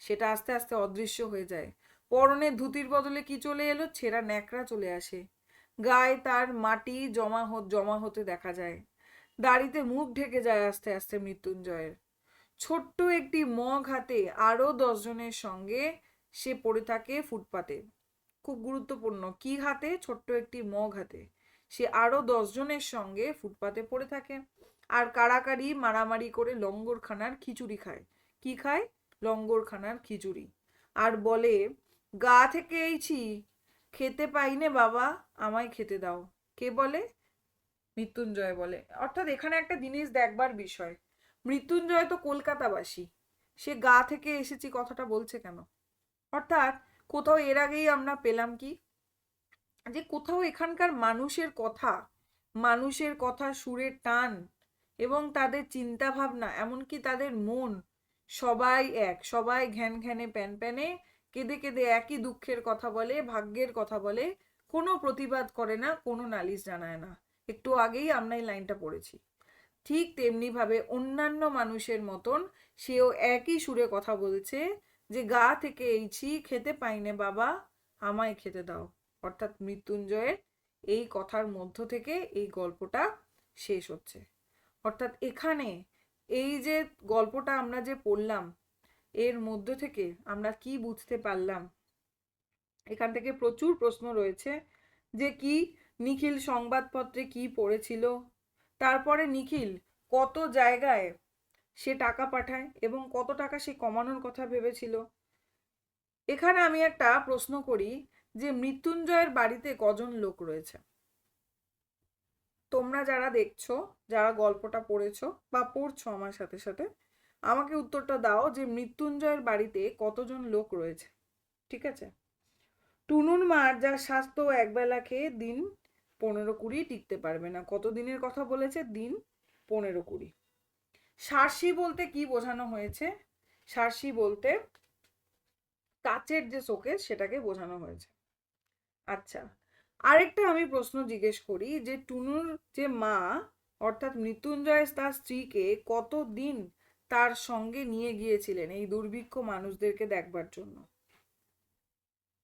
S1: সেটা আস্তে আস্তে অদৃশ্য হয়ে যায়। পরনের ধুতির বদলে কি চলে এলো? ছেঁড়া ন্যাকড়া চলে আসে। গায়ে তার মাটি জমা হতে দেখা যায়। দাড়িতে মুখ ঢেকে যায় আস্তে আস্তে মৃত্যুঞ্জয়ের। ছোট্ট একটি মগ হাতে আরো 10 জনের সঙ্গে সে পড়ে থাকে ফুটপাতে। খুব গুরুত্বপূর্ণ, কি হাতে? ছোট্ট একটি মগ হাতে সে আরো 10 জনের সঙ্গে ফুটপাতে পড়ে থাকে, আর কাড়াকাড়ি মারামারি করে লঙ্গরখানার খিচুড়ি খায়। কি খায়? লঙ্গরখানার খিচুড়ি। আর বলে, গা থেকে এইছি, খেতে পাইনে বাবা, আমায় খেতে দাও। কে বলে? মৃত্যুঞ্জয় বলে। অর্থাৎ এখানে একটা জিনিস দেখবার বিষয়, মৃত্যুঞ্জয় তো কলকাতাবাসী, সে গা থেকে এসেছি কথাটা বলছে কেন? অর্থাৎ কোথাও এর আগেই আমরা পেলাম কি, যে কোথাও এখানকার মানুষের কথা সুরের টান এবং তাদের চিন্তা ভাবনা, এমনকি তাদের মন, সবাই এক, সবাই ঘ্যান ঘ্যানে প্যান প্যানে, কেঁদে কেঁদে একই দুঃখের কথা বলে, ভাগ্যের কথা বলে, কোনো প্রতিবাদ করে না, কোনো নালিশ জানায় না। একটু আগেই আমরা এই লাইনটা পড়েছি। ঠিক তেমনি ভাবে অন্যান্য মানুষের মতন সেও একই সুরে কথা বলছে যে গা থেকে এইছি, খেতে পাইনে বাবা, আমায় খেতে দাও। অর্থাৎ মৃত্যুঞ্জয়ের এই কথার মধ্য থেকে এই গল্পটা শেষ হচ্ছে। অর্থাৎ এখানে এই যে গল্পটা আমরা যে পড়লাম, এর মধ্য থেকে আমরা কি বুঝতে পারলাম? এখান থেকে প্রচুর প্রশ্ন রয়েছে যে কি নিখিল সংবাদপত্রে কি পড়েছিল, তারপরে নিখিল কত জায়গায় সে টাকা পাঠায় এবং কত টাকা সে কমানোর কথা ভেবেছিল। এখানে আমি একটা প্রশ্ন করি যে মৃত্যুঞ্জয়ের বাড়িতে কজন লোক রয়েছে? তোমরা যারা দেখছো, যারা গল্পটা পড়েছো বা পড়ছো আমার সাথে সাথে, আমাকে উত্তরটা দাও যে মৃত্যুঞ্জয়ের বাড়িতে কতজন লোক রয়েছে। ঠিক আছে? টুনুর মার যার স্বাস্থ্য একবেলা খেয়ে দিন 15-20 টিকতে পারবে না। কত দিনের কথা বলেছে? দিন 15-20। সার্সি বলতে কি বোঝানো হয়েছে? সার্সি বলতে কাচের যে শোকেস সেটাকে বোঝানো হয়েছে। আচ্ছা, আরেকটা আমি প্রশ্ন জিজ্ঞেস করি যে টুনুর যে মা অর্থাৎ মৃত্যুঞ্জয় তার স্ত্রীকে কতদিন তার সঙ্গে নিয়ে গিয়েছিলেন এই দুর্ভিক্ষ মানুষদেরকে দেখবার জন্য?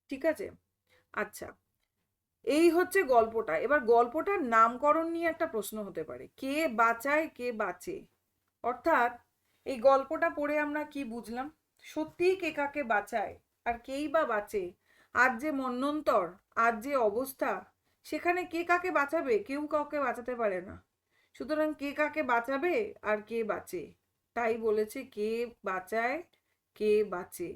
S1: ঠিক আছে? আচ্ছা, এই হচ্ছে গল্পটা। এবার গল্পটার নামকরণ নিয়ে একটা প্রশ্ন হতে পারে, কে বাঁচায় কে বাঁচে? অর্থাৎ এই গল্পটা পড়ে আমরা কি বুঝলাম? সত্যিই কে কাকে বাঁচায় আর কেই বা বাঁচে? আজ যে মন্বন্তর, আজ যে অবস্থা, সেখানে কে কাকে বাঁচাবে? কেউ কাউকে বাঁচাতে পারে না। সুতরাং কে কাকে বাঁচাবে আর কে বাঁচে? তাই বলেছে কে বাঁচায় কে বাঁচে,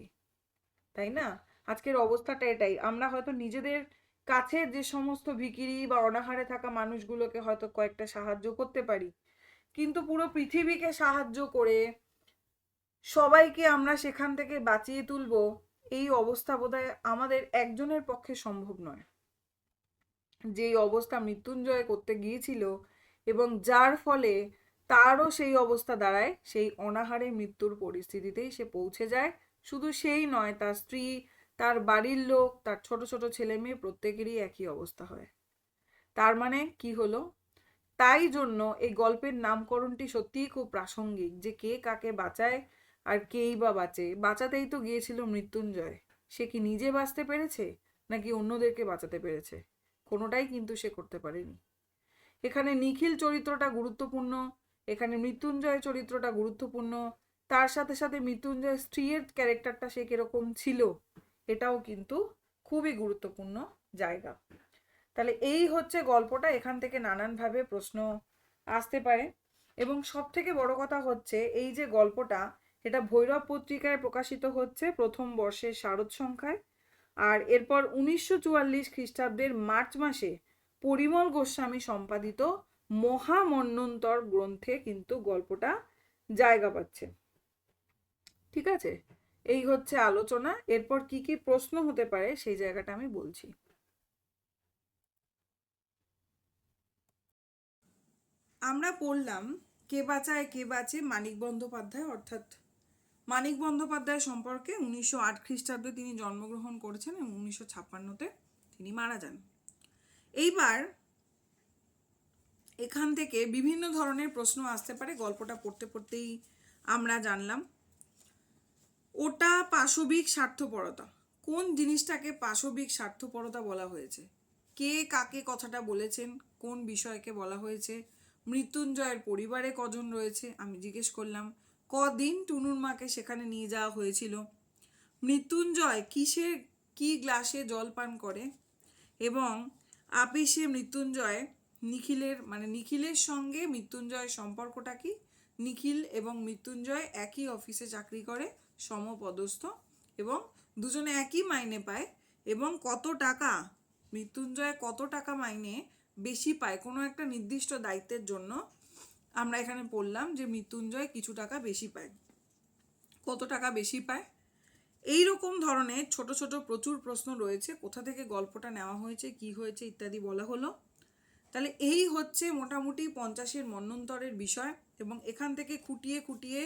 S1: তাই না? আজকের অবস্থাটা এটাই। আমরা হয়তো নিজেদের কাছে যে সমস্ত ভিখিরি বা অনাহারে থাকা মানুষগুলোকে হয়তো কয়েকটা সাহায্য করতে পারি, কিন্তু পুরো পৃথিবীকে সাহায্য করে সবাইকে আমরা সেখান থেকে বাঁচিয়ে তুলবো, এই অবস্থা বোধহয় আমাদের একজনের পক্ষে সম্ভব নয়। যেই অবস্থা মৃত্যুঞ্জয় করতে গিয়েছিল এবং যার ফলে তারও সেই অবস্থা দাঁড়ায়, সেই অনাহারে মৃত্যুর পরিস্থিতিতেই সে পৌঁছে যায়। শুধু সেই নয়, তার স্ত্রী, তার বাড়ির লোক, তার ছোট ছোট ছেলে মেয়ে প্রত্যেকেরই একই অবস্থা হয়। তার মানে কি হলো? তাই জন্য এই গল্পের নামকরণটি সত্যিই খুব প্রাসঙ্গিক, যে কে কাকে বাঁচায় আর কেই বা বাঁচে। বাঁচাতেই তো গিয়েছিল মৃত্যুঞ্জয়। সে কি নিজে বাঁচতে পেরেছে নাকি অন্যদেরকে বাঁচাতে পেরেছে? কোনোটাই কিন্তু সে করতে পারেনি। এখানে নিখিল চরিত্রটা গুরুত্বপূর্ণ, এখানে মৃত্যুঞ্জয় চরিত্রটা গুরুত্বপূর্ণ, তার সাথে সাথে মৃত্যুঞ্জয় স্ত্রীর ক্যারেক্টারটা সে কিরকম ছিল এটাও কিন্তু খুবই গুরুত্বপূর্ণ জায়গা। তাহলে এই হচ্ছে গল্পটা। এখান থেকে নানানভাবে প্রশ্ন আসতে পারে এবং সব থেকে বড় কথা হচ্ছে এই যে গল্পটা, এটা ভৈরব পত্রিকায় প্রকাশিত হচ্ছে প্রথম বর্ষের শারদ সংখ্যায়। আর এরপর 1944 খ্রিস্টাব্দের মার্চ মাসে পরিমল গোস্বামী সম্পাদিত মহামন্বন্তর গ্রন্থে কিন্তু গল্পটা জায়গা পাচ্ছে। ঠিক আছে? এই হচ্ছে আলোচনা। এরপর কি কি প্রশ্ন হতে পারে সেই জায়গাটা আমি বলছি। আমরা পড়লাম কে বাঁচায় কে বাঁচে মানিক বন্দ্যোপাধ্যায়, অর্থাৎ মানিক বন্দ্যোপাধ্যায় সম্পর্কে 1908 খ্রিস্টাব্দে তিনি জন্মগ্রহণ করেছেন এবং 1956-তে তিনি মারা যান। এইবার এখান থেকে বিভিন্ন ধরনের প্রশ্ন আসতে পারে। গল্পটা পড়তে পড়তেই আমরা জানলাম ওটা পাশবিক স্বার্থপরতা। কোন জিনিসটাকে পাশবিক স্বার্থপরতা বলা হয়েছে? কে কাকে কথাটা বলেছেন? কোন বিষয়কে বলা হয়েছে? মৃত্যুঞ্জয়ের পরিবারে কজন রয়েছে আমি জিজ্ঞেস করলাম। কদিন টুনুর মাকে সেখানে নিয়ে যাওয়া হয়েছিল? মৃত্যুঞ্জয় কি গ্লাসে জল পান করে? এবং আপিসে মৃত্যুঞ্জয় নিখিলের সঙ্গে মৃত্যুঞ্জয়ের সম্পর্কটা কি? নিখিল এবং মৃত্যুঞ্জয় একই অফিসে চাকরি করে, সমপদস্থ, এবং দুজনে একই মাইনে পায়। এবং কত টাকা মৃত্যুঞ্জয় কত টাকা মাইনে বেশি পায় কোনো একটা নির্দিষ্ট দায়িত্বের জন্য আমরা এখানে পড়লাম যে মৃত্যুঞ্জয় কিছু টাকা বেশি পায়। কত টাকা বেশি পায়? এই রকম ধরনের ছোট ছোট প্রচুর প্রশ্ন রয়েছে। কোথা থেকে গল্পটা নেওয়া হয়েছে, কি হয়েছে ইত্যাদি বলা হলো। তাহলে এই হচ্ছে মোটামুটি 50-এর মন্বন্তরের বিষয়, এবং এখান থেকে খুঁটিয়ে খুঁটিয়ে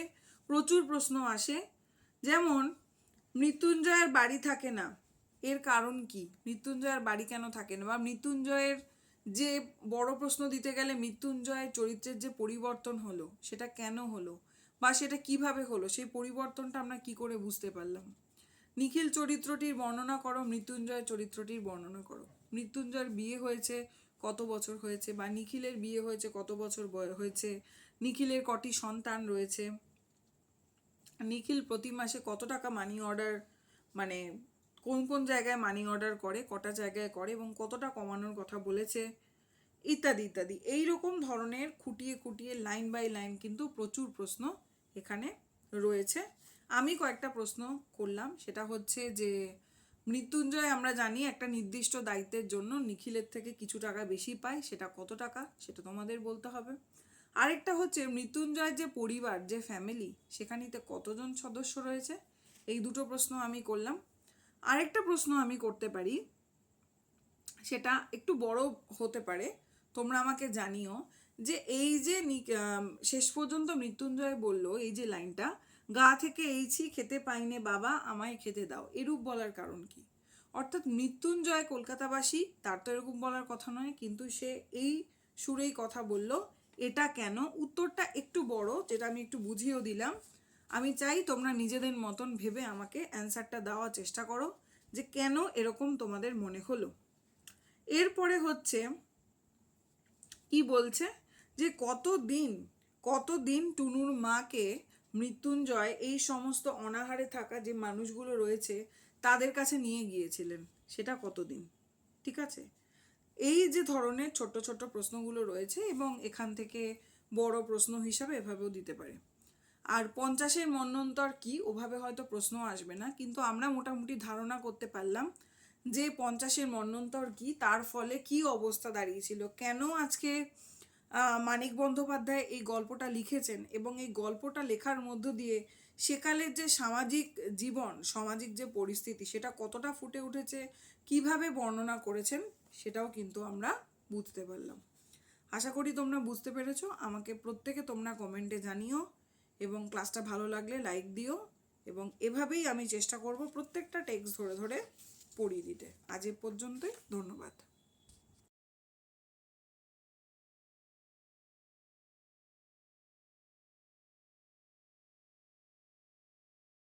S1: প্রচুর প্রশ্ন আসে। যেমন মৃত্যুঞ্জয়ের বাড়ি থাকে না, এর কারণ কি? মৃত্যুঞ্জয়ের বাড়ি কেন থাকে না? বা মৃত্যুঞ্জয়ের যে বড় প্রশ্ন দিতে গেলে মৃত্যুঞ্জয়ের চরিত্রের যে পরিবর্তন হলো সেটা কেন হলো, বা সেটা কিভাবে হলো, সেই পরিবর্তনটা আমরা কি করে বুঝতে পারলাম। নিখিল চরিত্রটির বর্ণনা করো, মৃত্যুঞ্জয় চরিত্রটির বর্ণনা করো। মৃত্যুঞ্জয়ের বিয়ে হয়েছে কত বছর হয়েছে, বা নিখিলের বিয়ে হয়েছে কত বছর হয়েছে, নিখিলের কটি সন্তান রয়েছে, নিখিল প্রতি মাসে কত টাকা মানি অর্ডার, মানে কোন কোন জায়গায় মানি অর্ডার করে, কটা জায়গায় করে, এবং কতটা কমানোর কথা বলেছে, ইত্যাদি ইত্যাদি। এইরকম ধরনের খুঁটিয়ে খুঁটিয়ে লাইন বাই লাইন কিন্তু প্রচুর প্রশ্ন এখানে রয়েছে। আমি কয়েকটা প্রশ্ন করলাম, সেটা হচ্ছে যে মৃত্যুঞ্জয় আমরা জানি একটা নির্দিষ্ট দায়িত্বের জন্য নিখিলের থেকে কিছু টাকা বেশি পায়, সেটা কত টাকা সেটা তোমাদের বলতে হবে। আরেকটা হচ্ছে মৃত্যুঞ্জয় যে পরিবার, যে ফ্যামিলি, সেখানেতে কতজন সদস্য রয়েছে, এই দুটো প্রশ্ন আমি করলাম। আরেকটা প্রশ্ন আমি করতে পারি, সেটা একটু বড় হতে পারে, তোমরা আমাকে জানিও, যে এই যে শেষ পর্যন্ত মৃত্যুঞ্জয় বলল এই যে লাইনটা, গা থেকে এইছি খেতে পাইনে বাবা আমায় খেতে দাও, এরূপ বলার কারণ কি? অর্থাৎ মৃত্যুঞ্জয় কলকাতাবাসী, তার তো এরকম বলার কথা নয়, কিন্তু সে এই সুরেই কথা বলল, এটা কেন? উত্তরটা একটু বড়, যেটা আমি একটু বুঝিয়েও দিলাম। আমি চাই তোমরা নিজেদের মতন ভেবে আমাকে অ্যান্সারটা দেওয়ার চেষ্টা করো, যে কেন এরকম তোমাদের মনে হলো। এরপরে হচ্ছে কি বলছে, যে কতদিন টুনুর মাকে মৃত্যুঞ্জয় এই সমস্ত অনাহারে থাকা যে মানুষগুলো রয়েছে তাদের কাছে নিয়ে গিয়েছিলেন, সেটা কতদিন। ঠিক আছে, এই যে ধরনের ছোট ছোট প্রশ্নগুলো রয়েছে, এবং এখান থেকে বড় প্রশ্ন হিসাবে এভাবেও দিতে পারে। আর 50-এর মন্বন্তর কি, ওভাবে হয়তো প্রশ্ন আসবে না, কিন্তু আমরা মোটামুটি ধারণা করতে পারলাম যে 50-এর মন্বন্তর কি, তার ফলে কি অবস্থা দাঁড়িয়েছিল, কেন আজকে মানিক বন্দ্যোপাধ্যায় এই গল্পটা লিখেছেন, এবং এই গল্পটা লেখার মধ্য দিয়ে সেকালের যে সামাজিক জীবন, সামাজিক যে পরিস্থিতি, সেটা কতটা ফুটে উঠেছে, কিভাবে বর্ণনা করেছেন, সেটাও কিন্তু আমরা বুঝতে পারলাম। আশা করি তোমরা বুঝতে পেরেছো। আমাকে প্রত্যেকে তোমরা কমেন্টে জানিও, এবং ক্লাসটা ভালো লাগলে লাইক দিও, এবং এভাবেই আমি চেষ্টা করব প্রত্যেকটা টেক্সট ধরে ধরে পড়িয়ে দিতে। আজ এ পর্যন্তই, ধন্যবাদ।